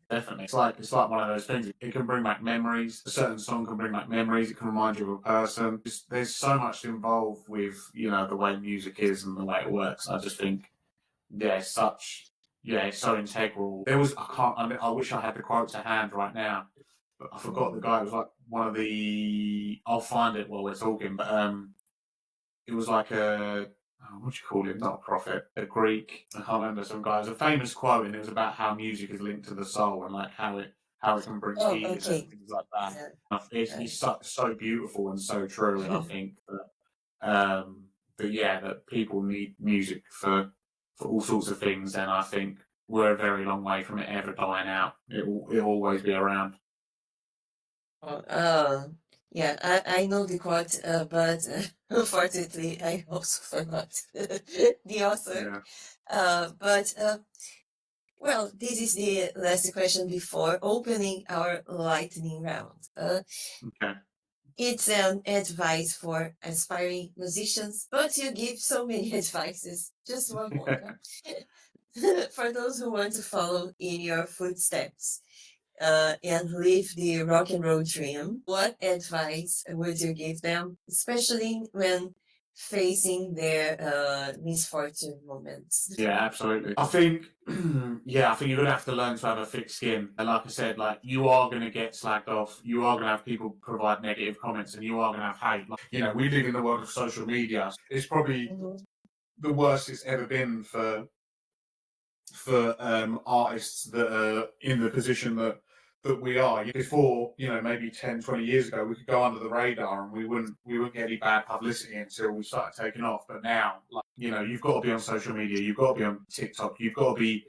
Definitely. It's like one of those things. It can bring back memories. A certain song can bring back memories. It can remind you of a person. There's so much involved with, the way music is and the way it works. I just think, it's so integral. I wish I had the quote to hand right now, but I forgot the guy. It was like one of the, I'll find it while we're talking, but it was like what do you call him? Not a prophet, a Greek. I can't remember, some guy. It was a famous quote, and it was about how music is linked to the soul and like how it can bring peace and things like that. It's so beautiful and so true, and I think that people need music for all sorts of things, and I think we're a very long way from it ever dying out. It'll always be around. I know the quote, but unfortunately, I also forgot the author. Well, this is the last question before opening our lightning round. Okay. It's an advice for aspiring musicians, but you give so many advices. Just one more. For those who want to follow in your footsteps and live the rock and roll dream, what advice would you give them, especially when facing their misfortune moments? Yeah, absolutely. I think you're gonna have to learn to have a thick skin. And like I said, like, you are gonna get slagged off. You are gonna have people provide negative comments, and you are gonna have hate. Like, we live in the world of social media. It's probably the worst it's ever been for artists that are in the position that we are. Before, maybe 10, 20 years ago, we could go under the radar and we wouldn't get any bad publicity until we started taking off. But now, like, you've got to be on social media, you've got to be on TikTok, you've got to be,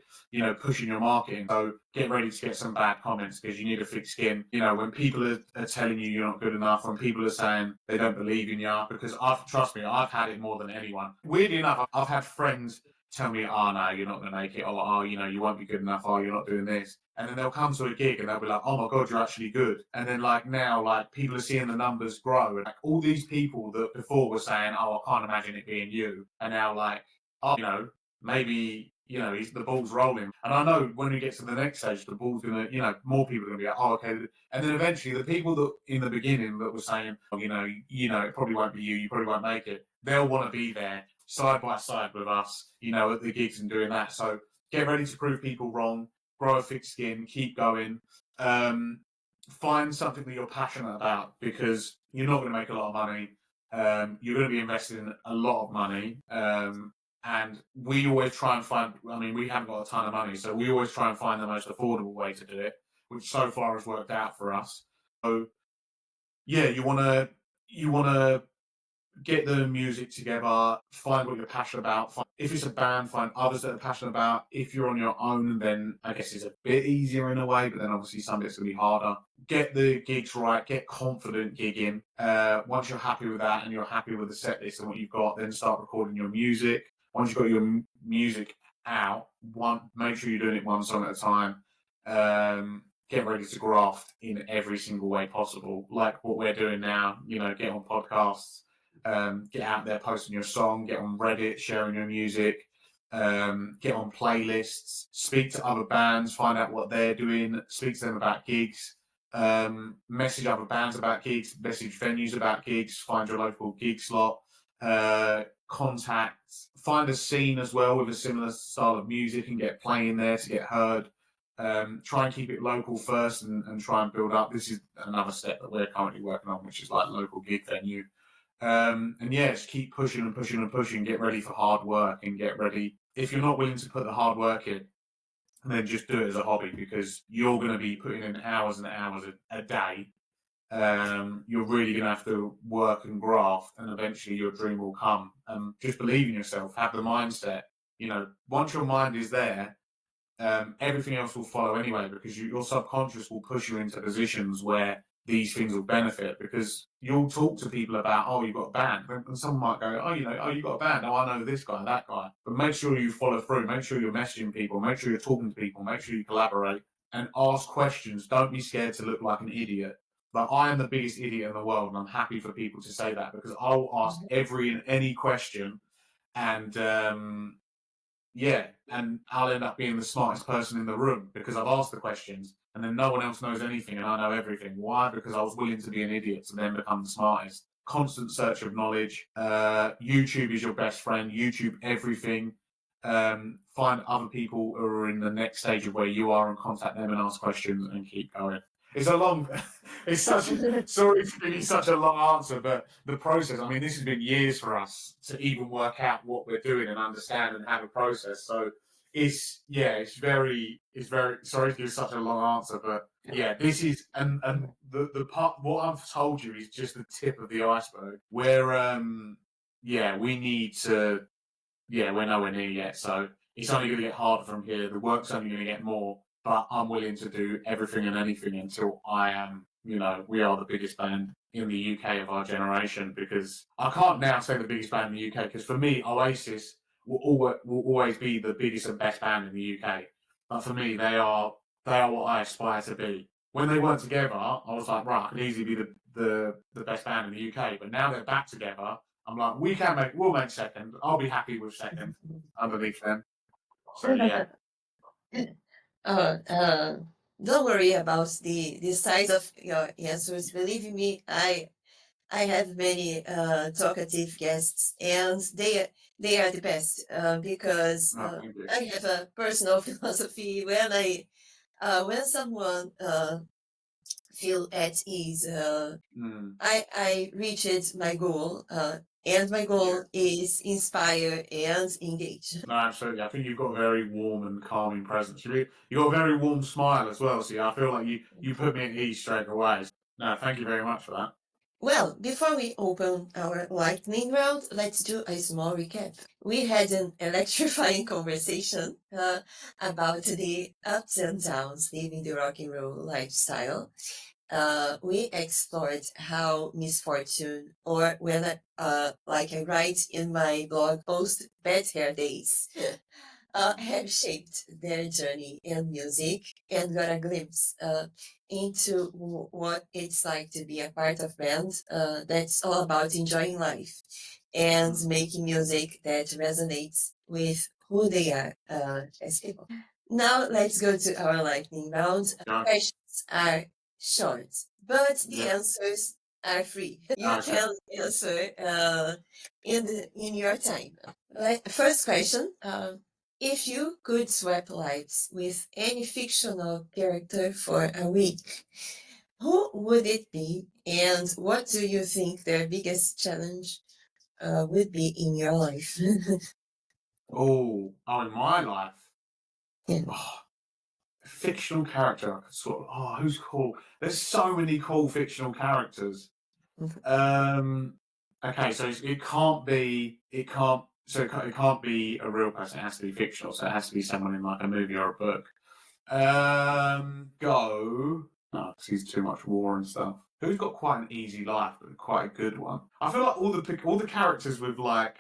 pushing your marketing. So get ready to get some bad comments, because you need a thick skin. When people are telling you you're not good enough, when people are saying they don't believe in you, because trust me, I've had it more than anyone. Weirdly enough, I've had friends tell me, oh no, you're not going to make it, or oh, you won't be good enough, oh, you're not doing this. And then they'll come to a gig and they'll be like, oh my God, you're actually good. And then, like, now, like, people are seeing the numbers grow, and like, all these people that before were saying, oh, I can't imagine it being you, and now like, oh, maybe, the ball's rolling. And I know when we get to the next stage, the ball's going to, more people are going to be like, oh, okay. And then eventually the people that in the beginning that were saying, oh, it probably won't be you probably won't make it, they'll want to be there side by side with us, at the gigs and doing that. So get ready to prove people wrong, grow a thick skin, keep going, find something that you're passionate about, because you're not going to make a lot of money. You're going to be invested in a lot of money. And we always try and find, we haven't got a ton of money, so we always try and find the most affordable way to do it, which so far has worked out for us. So yeah, you want to get the music together, find what you're passionate about. If it's a band, find others that are passionate about. If you're on your own, then I guess it's a bit easier in a way, but then obviously some bits will be harder. Get the gigs right, get confident gigging. Once you're happy with that and you're happy with the set list and what you've got, then start recording your music. Once you've got your music out, make sure you're doing it one song at a time. Get ready to graft in every single way possible, like what we're doing now. Get on podcasts, get out there posting your song, get on Reddit sharing your music, get on playlists, speak to other bands, find out what they're doing, speak to them about gigs, message other bands about gigs, message venues about gigs, find your local gig slot, contact, find a scene as well with a similar style of music and get playing there to get heard. Try and keep it local first and try and build up. This is another step that we're currently working on, which is like local gig venue. And yeah, just keep pushing and pushing and pushing. Get ready for hard work and get ready. If you're not willing to put the hard work in, then just do it as a hobby, because you're going to be putting in hours and hours a day. You're really going to have to work and graft, and eventually your dream will come. Just believe in yourself, have the mindset. Once your mind is there, everything else will follow anyway, because your subconscious will push you into positions where these things will benefit, because you'll talk to people about, oh, you've got a band, and someone might go, oh, you've got a band, oh, I know this guy, that guy. But make sure you follow through, make sure you're messaging people, make sure you're talking to people, make sure you collaborate and ask questions. Don't be scared to look like an idiot. Like, I am the biggest idiot in the world, and I'm happy for people to say that, because I'll ask every and any question, and and I'll end up being the smartest person in the room because I've asked the questions, and then no one else knows anything and I know everything. Why? Because I was willing to be an idiot to then become the smartest. Constant search of knowledge. YouTube is your best friend. YouTube everything. Find other people who are in the next stage of where you are and contact them and ask questions and keep going. It's a long, sorry to be such a long answer, but the process, I mean, this has been years for us to even work out what we're doing and understand and have a process. So it's very, sorry to give such a long answer, but yeah, this is, and the part, what I've told you is just the tip of the iceberg. Where, we need to, we're nowhere near yet. So it's only going to get harder from here. The work's only going to get more. But I'm willing to do everything and anything until I am, we are the biggest band in the UK of our generation, because I can't now say the biggest band in the UK, because for me, Oasis will always be the biggest and best band in the UK. But for me, they are what I aspire to be. When they weren't together, I was like, right, I could easily be the best band in the UK. But now they're back together, I'm like, we'll make second. I'll be happy with second underneath them. So yeah. Don't worry about the size of your answers. Believe me, I have many talkative guests, and they are the best because I have a personal philosophy. When someone feel at ease, I reached my goal. And my goal is inspire and engage. No, absolutely. I think you've got a very warm and calming presence. You've got a very warm smile as well. So I feel like you put me at ease straight away. No, thank you very much for that. Well, before we open our lightning round, let's do a small recap. We had an electrifying conversation about the ups and downs living the rock and roll lifestyle. We explored how misfortune, or when like I write in my blog post, bad hair days, have shaped their journey in music, and got a glimpse into what it's like to be a part of band that's all about enjoying life and making music that resonates with who they are as people. Now let's go to our lightning round. Questions are short, but the answers are free. You can answer in your time. First question. If you could swap lives with any fictional character for a week, who would it be, and what do you think their biggest challenge would be in your life? in my life? Yeah. Fictional character, who's cool? There's so many cool fictional characters. Okay, so it can't be it can't be a real person. It has to be fictional. So it has to be someone in like a movie or a book. Go. No, 'cause he's too much war and stuff. Who's got quite an easy life, but quite a good one? I feel like all the characters with like.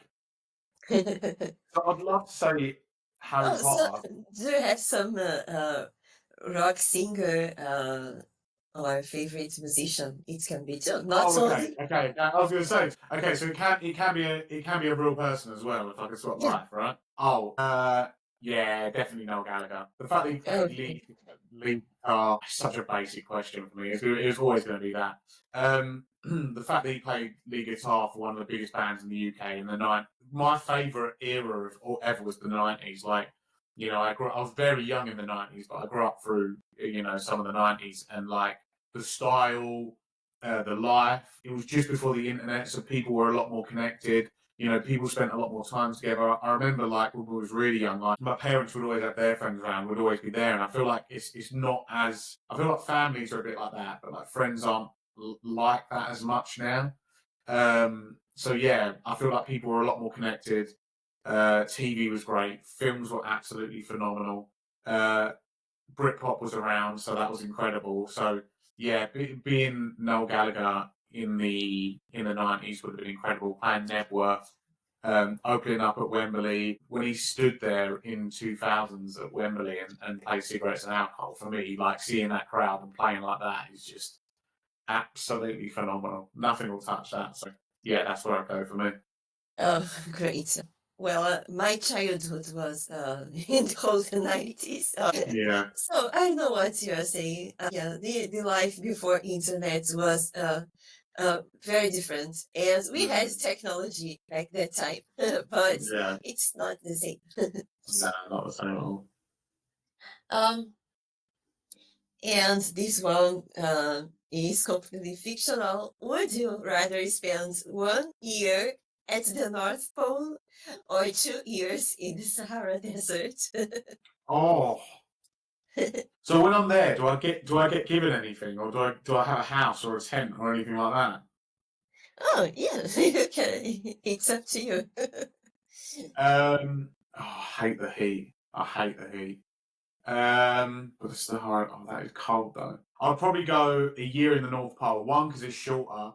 So I'd love to say Harry So Potter. do you have some rock singer or favorite musician? It can be too. Not Oh, only. okay. I was going to say. Okay, so it can be a real person as well if I could swap Yeah. life, right? Oh, yeah, definitely Noel Gallagher. The fact that he played lead guitar is such a basic question for me. It was always going to be that. The fact that he played lead guitar for one of the biggest bands in the UK in the my favourite era of ever was the 90s. Like, you know, I was very young in the 90s, but I grew up through, you know, some of the 90s, and like the style, the life. It was just before the internet, so people were a lot more connected. You know, people spent a lot more time together. I remember, like, when I was really young, like, my parents would always have their friends around, would always be there. And I feel like it's not as, I feel like families are a bit like that, but like friends aren't like that as much now. So yeah, I feel like people were a lot more connected. TV was great. Films were absolutely phenomenal. Britpop was around, so that was incredible. So yeah, being Noel Gallagher in the 90s would have been incredible. Playing Nebworth, opening up at Wembley when he stood there in 2000s at Wembley and played Cigarettes and Alcohol. For me, like seeing that crowd and playing like that is just absolutely phenomenal. Nothing will touch that. So yeah, that's where I go for me. Oh, great. Well, my childhood was in the whole 90s. Yeah. So I know what you are saying. Yeah, the life before internet was very different, and we had technology back that time, but Yeah. it's not the same. No, not the same at all. And this one is completely fictional. Would you rather spend 1 year at the North Pole or 2 years in the Sahara Desert? Oh. So when I'm there, do I get given anything, or do I have a house or a tent or anything like that? Oh, yeah, you can. It's up to you. Oh, I hate the heat. I hate the heat. But the Sahara, oh, that is cold though. I'll probably go a year in the North Pole. One, because it's shorter,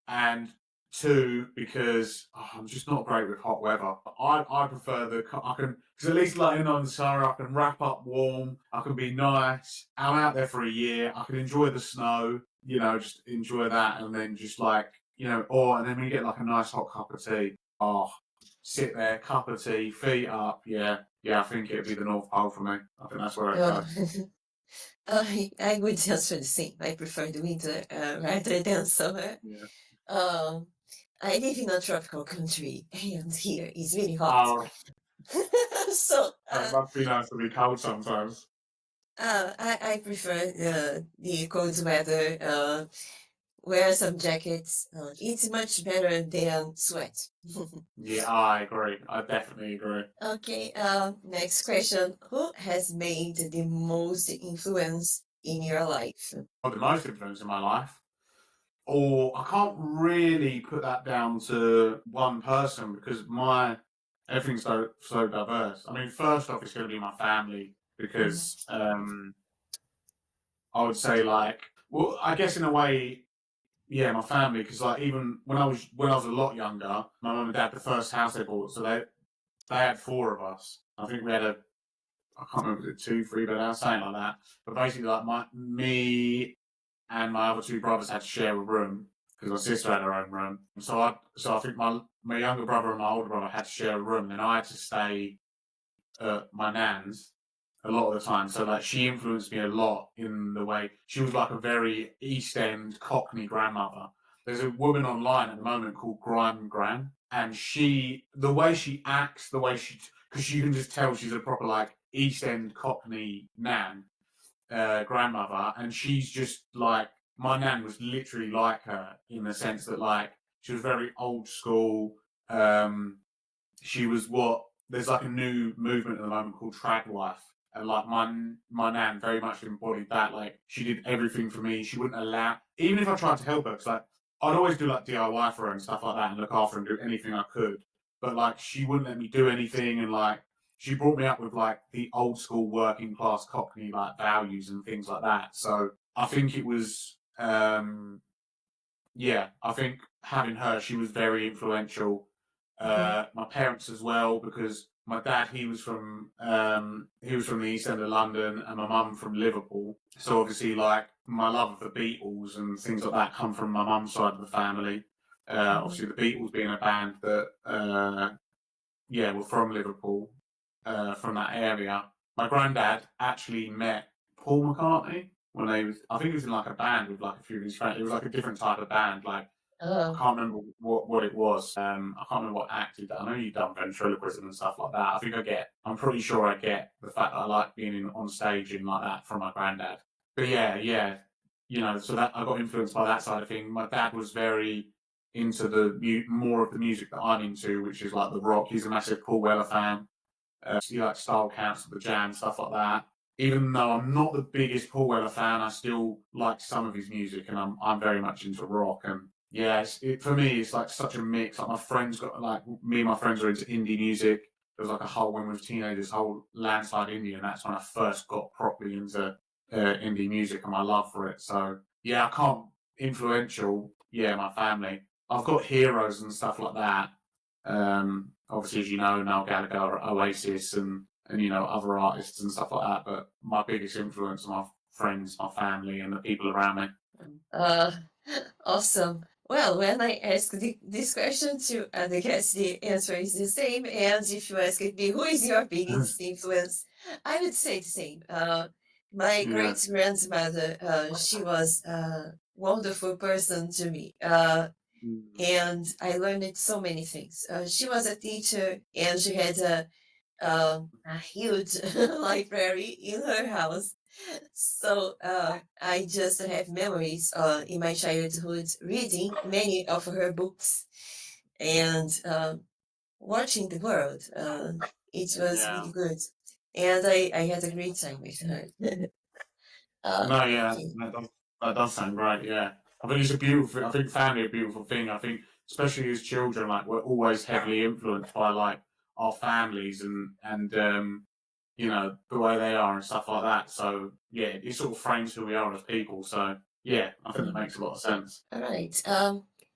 and two, because I'm just not great with hot weather. I prefer because at least like in the Sahara, I can wrap up warm. I can be nice. I'm out there for a year. I can enjoy the snow. You know, just enjoy that, and then just like, you know, and then we get like a nice hot cup of tea. Oh, sit there, cup of tea, feet up. Yeah, I think it'd be the North Pole for me. I think that's where I go. I would answer the same. I prefer the winter rather than summer. Yeah. I live in a tropical country, and here it's really hot. So it must be nice to be cold sometimes. I prefer the cold weather. Wear some jackets. It's much better than sweat. Yeah, I agree. I definitely agree. Okay, next question. Who has made the most influence in your life? The most influence in my life, or I can't really put that down to one person because everything's so diverse. I mean, first off, it's going to be my family because I would say like, well, I guess in a way, yeah, my family, because like even when I was a lot younger, my mum and dad, the first house they bought, so they had 4 of us. I think we had I can't remember, was it 2, 3 bed house, something like that. But basically, like me and my other 2 brothers had to share a room because my sister had her own room. So I think my younger brother and my older brother had to share a room, and I had to stay at my nan's a lot of the time. So like she influenced me a lot in the way she was like a very East End Cockney grandmother. There's a woman online at the moment called Grime Gran, and the way she acts, because you can just tell she's a proper like East End Cockney grandmother, and she's just like, my nan was literally like her in the sense that like she was very old school. She was there's like a new movement at the moment called trad wife. And like my nan very much embodied that. Like she did everything for me. She wouldn't allow, even if I tried to help her, because like I'd always do like DIY for her and stuff like that, and look after her and do anything I could. But like, she wouldn't let me do anything, and like, she brought me up with like the old school working class Cockney like values and things like that. So I think it was, yeah, I think having her, she was very influential. My parents as well, because my dad, he was from the East End of London, and my mum from Liverpool. So obviously, like, my love of the Beatles and things like that come from my mum's side of the family. Obviously, the Beatles being a band that, yeah, were from Liverpool, from that area. My granddad actually met Paul McCartney when they was, I think he was in like a band with like a few of his friends. It was like a different type of band, like, I can't remember what it was. I can't remember what act he did. I know he'd done ventriloquism and stuff like that. I'm pretty sure I get the fact that I like being on stage and like that from my granddad. But yeah, you know, so that I got influenced by that side of things. My dad was very into the more of the music that I'm into, which is like the rock. He's a massive Paul Weller fan. He likes Style Council, the Jam, stuff like that. Even though I'm not the biggest Paul Weller fan, I still like some of his music, and I'm very much into rock. And yeah, for me, it's like such a mix. Like, my friends got, like, me and my friends are into indie music. There was like a whole, when we were teenagers, whole landslide indie, and that's when I first got properly into indie music and my love for it. So yeah, I can't, influential, yeah, my family. I've got heroes and stuff like that. Obviously, as you know, Noel Gallagher, Oasis, and you know, other artists and stuff like that. But my biggest influence are my friends, my family, and the people around me. Awesome. Well, when I ask this question to the guest, the answer is the same. And if you ask me, who is your biggest influence, I would say the same. My great grandmother, she was a wonderful person to me. And I learned so many things. She was a teacher, and she had a huge library in her house. So I just have memories in my childhood reading many of her books and watching the world. It was really good. And I had a great time with her. No, yeah, that does sound great, yeah. I think it's a beautiful, I think family is a beautiful thing. I think, especially as children, like, we're always heavily influenced by like our families and you know, the way they are and stuff like that. So yeah, it sort of frames who we are as people. So yeah, I think that makes a lot of sense. All right.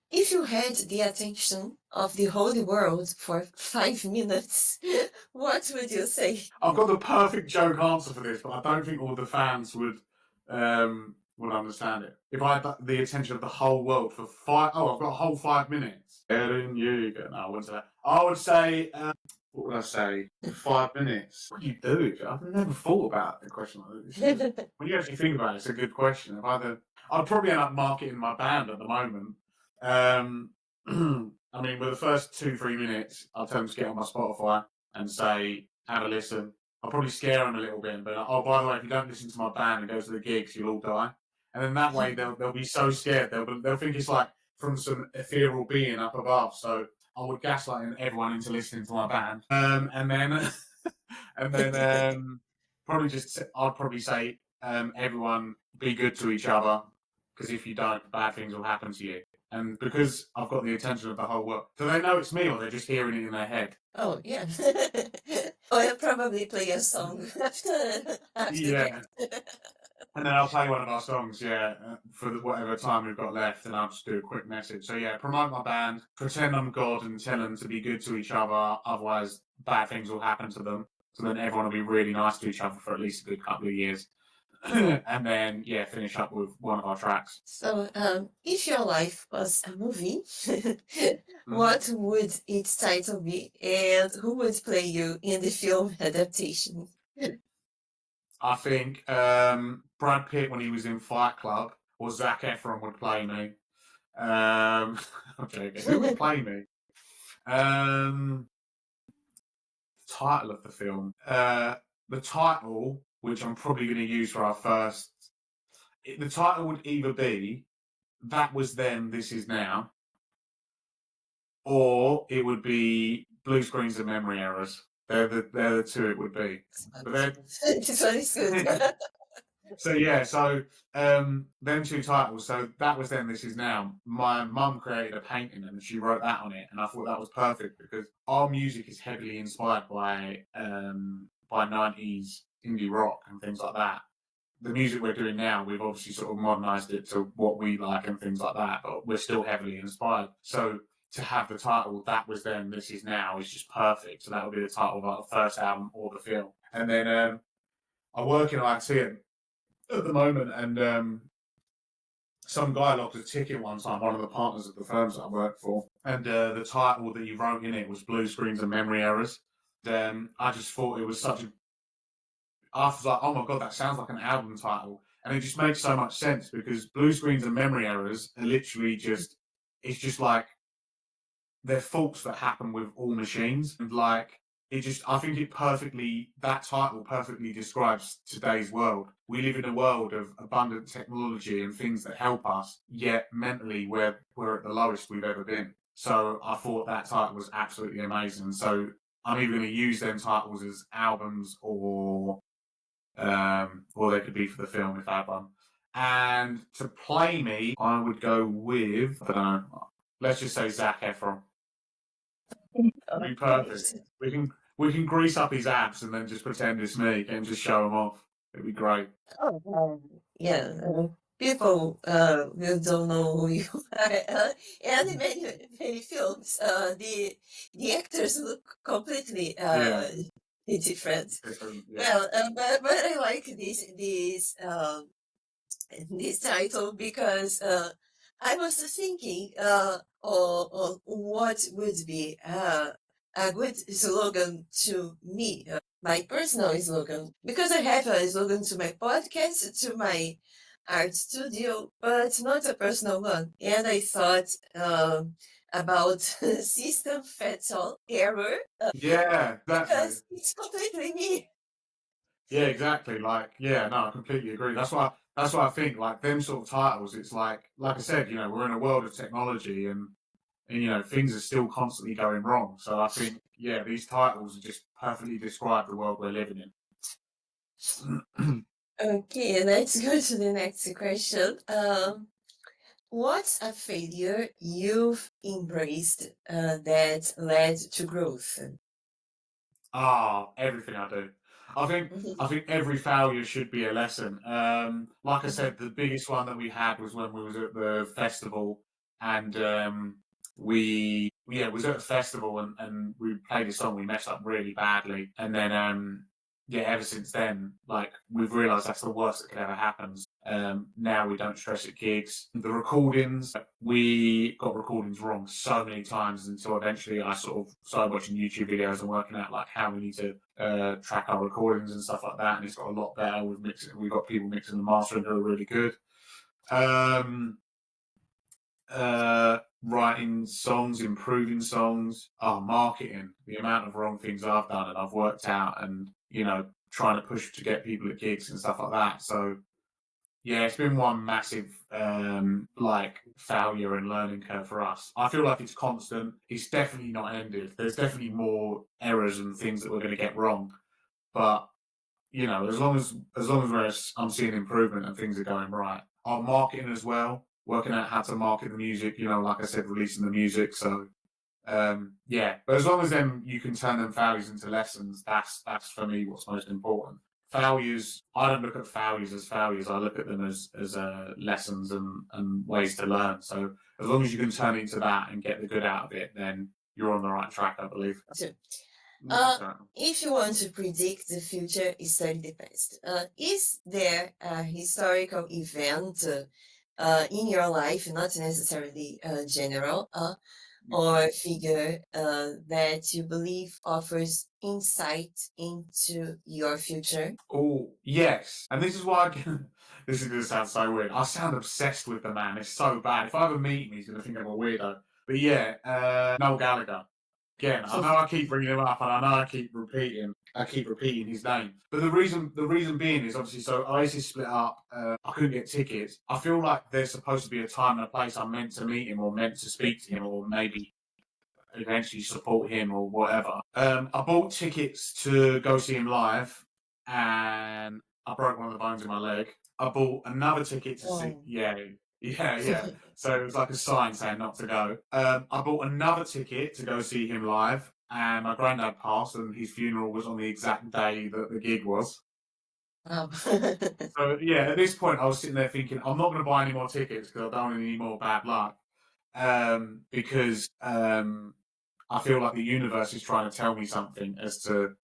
If you had the attention of the whole world for 5 minutes, what would you say? I've got the perfect joke answer for this, but I don't think all the fans would understand it. If I had the attention of the whole world for I've got a whole 5 minutes. No, I wouldn't say that. I would say, what would I say? 5 minutes. What do you do? I've never thought about a question like this. When you actually think about it, it's a good question. I'd probably end up marketing my band at the moment. I mean, with the first 2-3 minutes, I'll tell them to get on my Spotify and say, have a listen. I'll probably scare them a little bit, but oh, by the way, if you don't listen to my band and go to the gigs, you'll all die. And then that way, they'll be so scared. They'll think it's like from some ethereal being up above. So I would gaslight everyone into listening to my band. And then I'd probably say, everyone be good to each other, because if you don't, bad things will happen to you. And because I've got the attention of the whole world, do they know it's me, or they're just hearing it in their head? Oh, yeah. I'll probably play a song after yeah. And then I'll play one of our songs, for whatever time we've got left, and I'll just do a quick message. So yeah, promote my band, pretend I'm God, and tell them to be good to each other, otherwise bad things will happen to them. So then everyone will be really nice to each other for at least a good couple of years. And then, finish up with one of our tracks. So, if your life was a movie, what would its title be, and who would play you in the film adaptation? I think Brad Pitt, when he was in Fight Club, or Zac Efron would play me. I'm joking. Who would play me? The title of the film. The title, which I'm probably going to use for our first... The title would either be That Was Then, This Is Now, or it would be Blue Screens and Memory Errors. They're the two it would be. This one is good. So yeah, so them two titles. So that was Then, This Is Now. My mum created a painting and she wrote that on it, and I thought that was perfect because our music is heavily inspired by 90s indie rock and things like that. The music we're doing now, we've obviously sort of modernized it to what we like and things like that, but we're still heavily inspired. So to have the title That Was Then, This Is Now is just perfect. So that would be the title of our first album or the film. And then I work in IT at the moment, and some guy locked a ticket one time, one of the partners of the firms that I work for, and the title that he wrote in it was Blue Screens and Memory Errors. I just thought it was such a... I was like, oh my God, that sounds like an album title. And it just makes so much sense because Blue Screens and Memory Errors are literally just... It's just like... They're faults that happen with all machines. And like... I think that title perfectly describes today's world. We live in a world of abundant technology and things that help us, yet mentally we're at the lowest we've ever been. So I thought that title was absolutely amazing. So I'm either going to use them titles as albums or they could be for the film if I had one. And to play me, I would go with, I don't know, let's just say Zac Efron. Be perfect. We can grease up his abs and then just pretend it's me and just show him off. It'd be great. Yeah, people will don't know who you are. And in many films, the actors look completely different. Yeah. Well, but I like this title because I was thinking of what would be a good slogan to me, my personal slogan, because I have a slogan to my podcast, to my art studio, but not a personal one. And I thought about system fatal error. Yeah, Because it's completely me. Yeah, exactly. Like, yeah, no, I completely agree. That's why I think like them sort of titles. It's like I said, we're in a world of technology, and things are still constantly going wrong. So I think these titles just perfectly describe the world we're living in. Okay, let's go to the next question. What's a failure you've embraced that led to growth? Everything I do. I think every failure should be a lesson. Like I said, the biggest one that we had was when we was at the festival, and we was at a festival and we played a song, we messed up really badly, and then ever since then, like, we've realised that's the worst that could ever happen. Now we don't stress at gigs. The recordings, we got recordings wrong so many times until eventually I sort of started watching YouTube videos and working out like how we need to track our recordings and stuff like that, and it's got a lot better. We've got people mixing and mastering who are really good. Writing songs, improving songs, marketing, the amount of wrong things I've done and I've worked out, and trying to push to get people at gigs and stuff like that. So yeah, it's been one massive failure and learning curve for us. I feel like it's constant. It's definitely not ended. There's definitely more errors and things that we're going to get wrong, but as long as I'm seeing improvement and things are going right. Our marketing as well, working out how to market the music, like I said, releasing the music. So, but as long as you can turn them failures into lessons, that's for me what's most important. Failures, I don't look at failures as failures. I look at them as lessons and ways to learn. So as long as you can turn it into that and get the good out of it, then you're on the right track, I believe. If you want to predict the future, study the past. Is there a historical event in your life, not necessarily general, or figure that you believe offers insight into your future? Oh, yes. And this is why this is going to sound so weird. I sound obsessed with the man. It's so bad. If I ever meet him, he's going to think I'm a weirdo. But yeah, Noel Gallagher. Again, I know I keep bringing him up, and I know I keep repeating his name. But the reason being is obviously, so Oasis split up. I couldn't get tickets. I feel like there's supposed to be a time and a place I'm meant to meet him or meant to speak to him or maybe eventually support him or whatever. I bought tickets to go see him live, and I broke one of the bones in my leg. I bought another ticket to see. Oh. Yeah. So it was like a sign saying not to go. I bought another ticket to go see him live, and my granddad passed, and his funeral was on the exact day that the gig was. Wow. So yeah, at this point, I was sitting there thinking, I'm not going to buy any more tickets because I don't want any more bad luck. Because I feel like the universe is trying to tell me something as to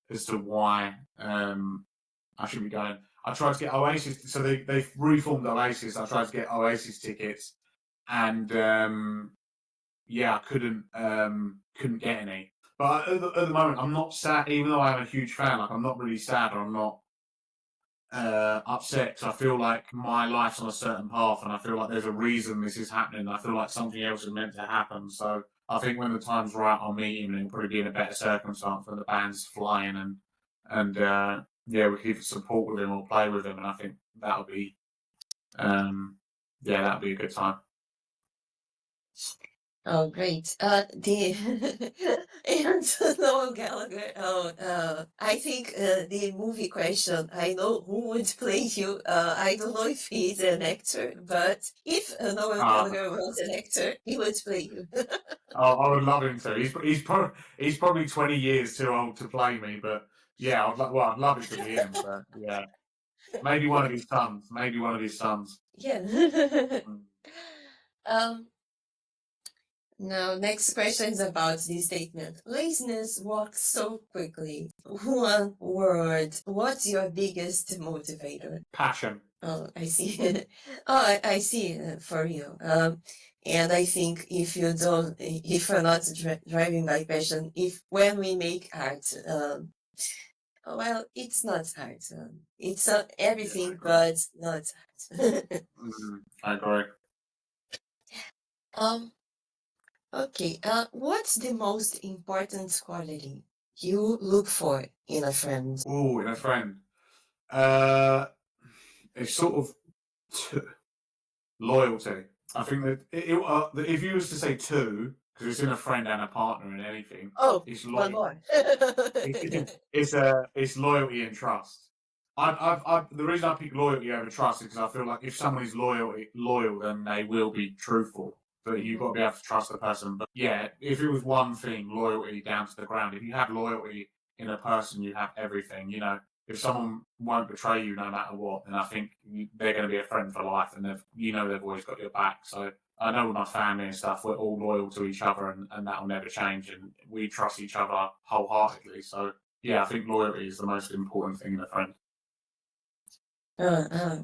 why I should be going. I tried to get Oasis, so they reformed Oasis. I tried to get Oasis tickets, and I couldn't get any. But at the moment, I'm not sad, even though I'm a huge fan. Like, I'm not really sad, or I'm not upset, because I feel like my life's on a certain path, and I feel like there's a reason this is happening. I feel like something else is meant to happen. So I think when the time's right, I'll meet him, and it'll probably be in a better circumstance when the band's flying, and we keep support with him or play with him, and I think that'll be that'll be a good time. Oh, great. The and Noel Gallagher. I think the movie question. I know who would play you. I don't know if he's an actor, but if Noel Gallagher was an actor, he would play you. I would love him to. He's probably 20 years too old to play me, but yeah, I'd love it to be him. But yeah, maybe one of his sons. Yeah. Now, next question is about this statement. Laziness walks so quickly. One word. What's your biggest motivator? Passion. Oh, I see. I see. For real. And I think if you're not driving by passion, when we make art, well, it's not art. It's everything, but not art. I agree. Okay. What's the most important quality you look for in a friend? Oh, in a friend. It's sort of loyalty. I think that if you was to say two, because it's in a friend and a partner and anything. Oh, it's one more. It's loyalty and trust. The reason I pick loyalty over trust is because I feel like if someone is loyal, then they will be truthful. But you've got to be able to trust the person. But yeah, if it was one thing, loyalty down to the ground. If you have loyalty in a person, you have everything. You know, if someone won't betray you no matter what, then I think they're going to be a friend for life, and they've always got your back. So I know with my family and stuff, we're all loyal to each other, and that will never change, and we trust each other wholeheartedly. So yeah, I think loyalty is the most important thing in a friend.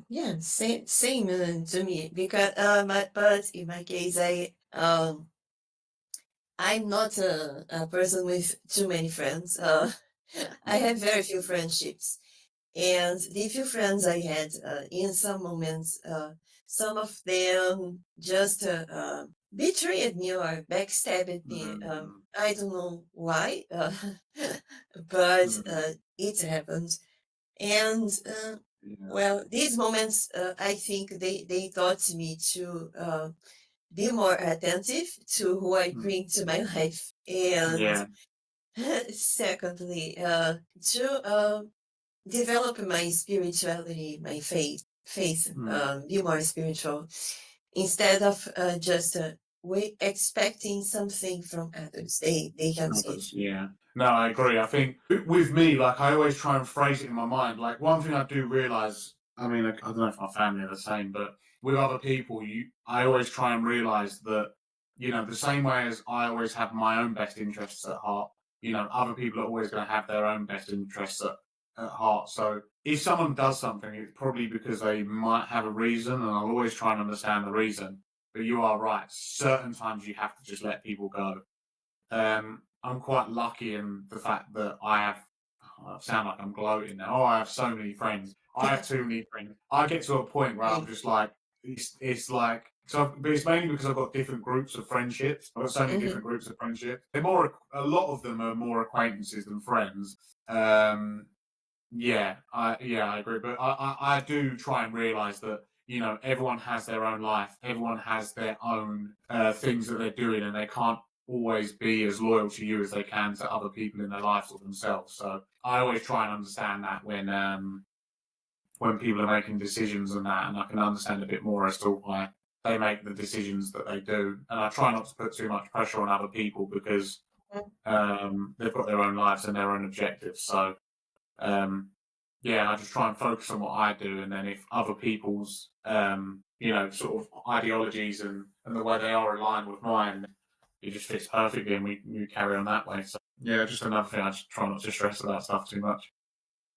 Yeah, same to me, because but in my case, I'm not a person with too many friends. I have very few friendships, and the few friends I had, in some moments, some of them just betrayed me or backstabbed me. I don't know why, but it happened, and. Well, these moments, I think they taught me to be more attentive to who I bring to my life. And secondly, to develop my spirituality, my faith, be more spiritual, instead of just expecting something from others. They can see it. Yeah. No, I agree. I think with me, like, I always try and phrase it in my mind. Like, one thing I do realize, I mean, I don't know if my family are the same, but with other people, I always try and realize that, the same way as I always have my own best interests at heart, other people are always going to have their own best interests at heart. So if someone does something, it's probably because they might have a reason, and I'll always try and understand the reason. But you are right. Certain times you have to just let people go. I'm quite lucky in the fact that I sound like I'm gloating now. Oh, I have so many friends. I have too many friends. I get to a point where I'm just like, it's like, but it's mainly because I've got different groups of friendships. I've got so many different groups of friendships. A lot of them are more acquaintances than friends. I agree. But I do try and realize that, everyone has their own life. Everyone has their own things that they're doing, and they can't always be as loyal to you as they can to other people in their lives or themselves. So I always try and understand that when when people are making decisions and that, and I can understand a bit more as to why they make the decisions that they do. And I try not to put too much pressure on other people because they've got their own lives and their own objectives. So, I just try and focus on what I do. And then if other people's, sort of ideologies and the way they are aligned with mine, it just fits perfectly and we carry on that way. So, just another thing, I just try not to stress about stuff too much.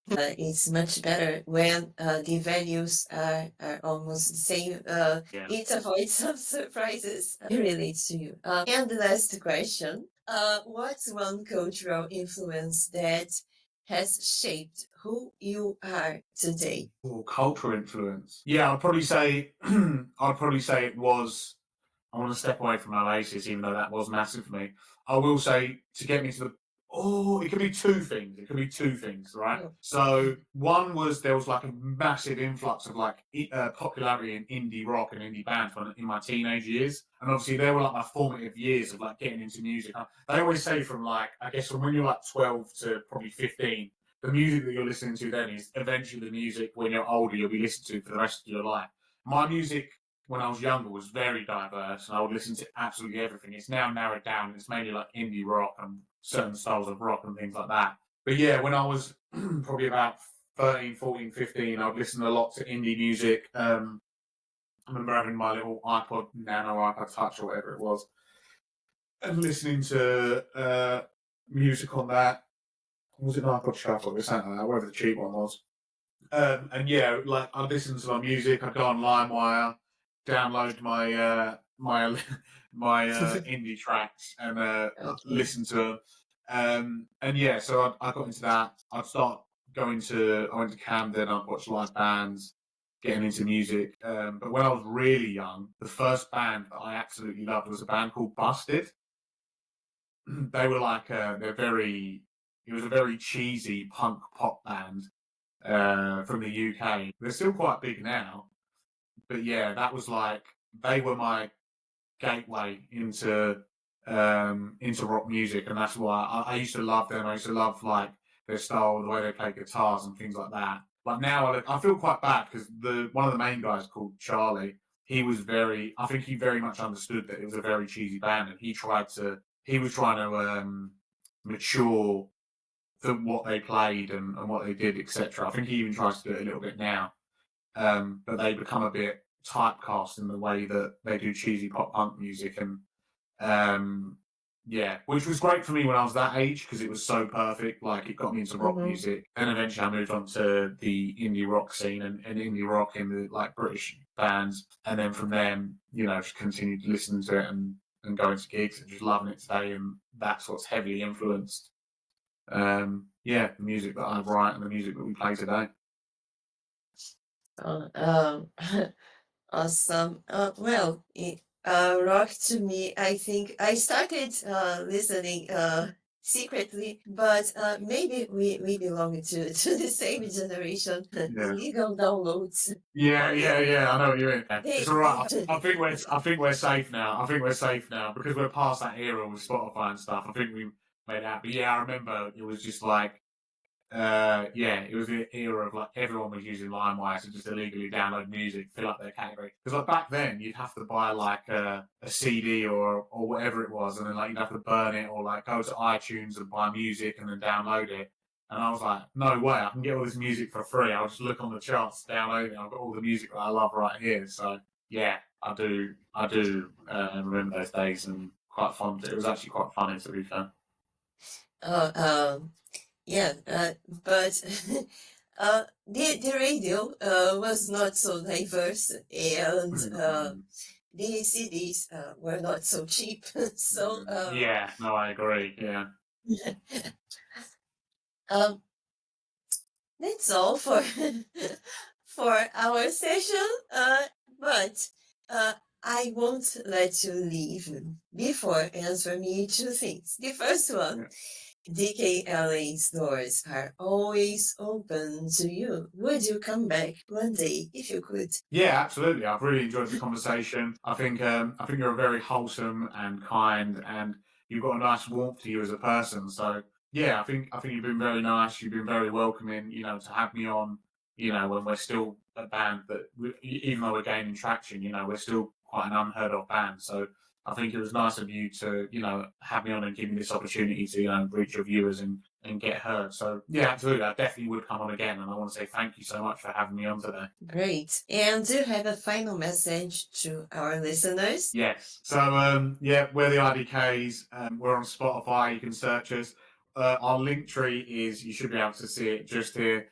It's much better when the values are almost the same. It avoids some surprises. It relates to you. And the last question: what's one cultural influence that has shaped who you are today? Oh, cultural influence. Yeah, I'd probably say it was. I want to step away from Oasis, even though that was massive for me. I will say to get me to the. Oh, it could be two things. Right? Yeah. So one was there was like a massive influx of like popularity in indie rock and indie bands in my teenage years, and obviously they were like my formative years of like getting into music. They always say from like I guess from when you're like 12 to probably 15, the music that you're listening to then is eventually the music when you're older you'll be listening to for the rest of your life. My music when I was younger was very diverse and I would listen to absolutely everything. It's now narrowed down. It's mainly like indie rock and certain styles of rock and things like that. But yeah, when I was probably about 13, 14, 15, I would listen a lot to indie music. I remember having my little iPod Nano, iPod Touch or whatever it was, and listening to music on that. Was it an iPod Shuffle or something like that, whatever the cheap one was. And yeah, like I'd listen to my music, I'd go on LimeWire, download my my indie tracks and listen to them. And yeah, so I got into that. I went to Camden, I'd watch live bands, getting into music. But when I was really young, the first band that I absolutely loved was a band called Busted. They were like it was a very cheesy punk pop band from the UK. They're still quite big now. But yeah, that was like they were my gateway into rock music, and that's why I used to love them. I used to love like their style, the way they play guitars and things like that. But now I feel quite bad because one of the main guys called Charlie, I think he very much understood that it was a very cheesy band, and he was trying to mature what they played and what they did, etc. I think he even tries to do it a little bit now. But they become a bit typecast in the way that they do cheesy pop punk music, and which was great for me when I was that age because it was so perfect. Like it got me into rock music, and eventually I moved on to the indie rock scene and indie rock in the like British bands, and then from there, just continued to listen to it and going to gigs and just loving it today, and that's what's heavily influenced. The music that I write and the music that we play today. Awesome. Rock to me, I think I started listening secretly, but maybe we belong to the same generation. Illegal downloads. Yeah. I know what you mean. It's all right. I think we're safe now. Because we're past that era with Spotify and stuff. I think we made that. But yeah, I remember it was just like. It was the era of like everyone was using LimeWire to just illegally download music, fill up their category. Because like back then, you'd have to buy like a CD or whatever it was, and then like you'd have to burn it or like go to iTunes and buy music and then download it. And I was like, no way, I can get all this music for free. I'll just look on the charts, download it. I've got all the music that I love right here. So yeah, I do remember those days and quite fun. It was actually quite funny to be fair. Yeah, but the radio was not so diverse, and the CDs were not so cheap. So I agree. Yeah. That's all for our session. But I won't let you leave before answering me two things. The first one. DKLA's doors are always open to you. Would you come back one day if you could? Yeah, absolutely. I've really enjoyed the conversation. I think you're a very wholesome and kind, and you've got a nice warmth to you as a person. So yeah, I think you've been very nice. You've been very welcoming. To have me on. when we're still a band that, even though we're gaining traction, we're still quite an unheard of band. So I think it was nice of you to, have me on and give me this opportunity to, reach your viewers and get heard. So yeah, absolutely. I definitely would come on again. And I want to say thank you so much for having me on today. Great. And do you have a final message to our listeners? Yes. So, we're the IDKs. We're on Spotify. You can search us. Our link tree is, you should be able to see it just here,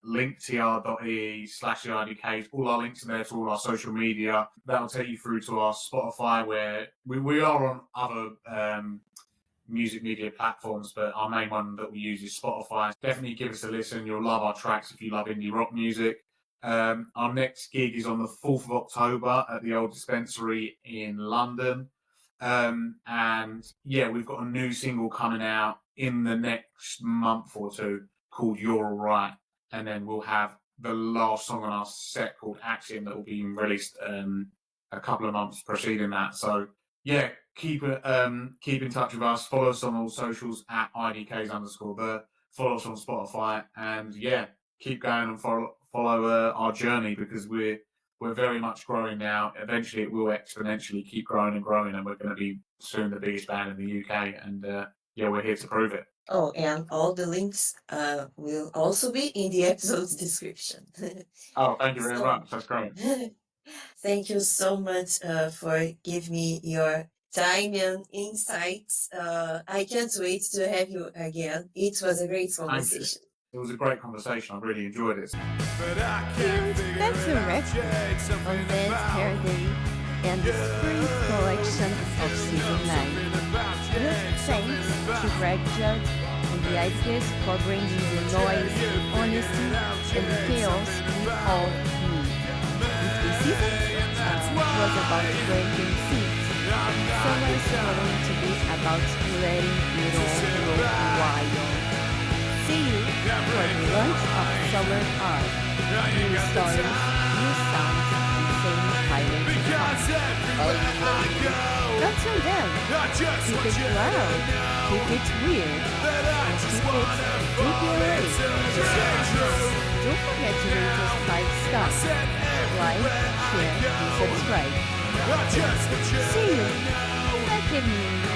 linktr.ee/IDKs. All our links are there to all our social media. That'll take you through to our Spotify, where we are on other music media platforms, but our main one that we use is Spotify. Definitely give us a listen. You'll love our tracks if you love indie rock music. Our next gig is on the 4th of October at the Old Dispensary in London. And yeah, we've got a new single coming out in the next month or two called You're Alright. And then we'll have the last song on our set called Axiom that will be released a couple of months preceding that. So yeah, keep in touch with us. Follow us on all socials at IDKs_the. Follow us on Spotify, and yeah, keep going and follow our journey, because we're very much growing now. Eventually, it will exponentially keep growing, and we're going to be soon the biggest band in the UK. And we're here to prove it. Oh, and all the links will also be in the episode's description. Oh, thank you very much. That's great. Thank you so much for giving me your time and insights. I can't wait to have you again. It was a great conversation. It was a great conversation. I really enjoyed it. And that's a wrap on this parody and the spring collection of Season 9. With thanks to Greg Judd and the IDKs for bringing the noise, honesty, and the chaos we all need. This season was about planting seeds. Summer is going to be about letting it all grow wild. See you for the launch of Summer Art. New stories, new sounds, and same pilot Until then, keep it loud, keep it weird, and keep it DPLA. Don't forget to rate us 5 stars, like, share, and subscribe. See you. Good evening.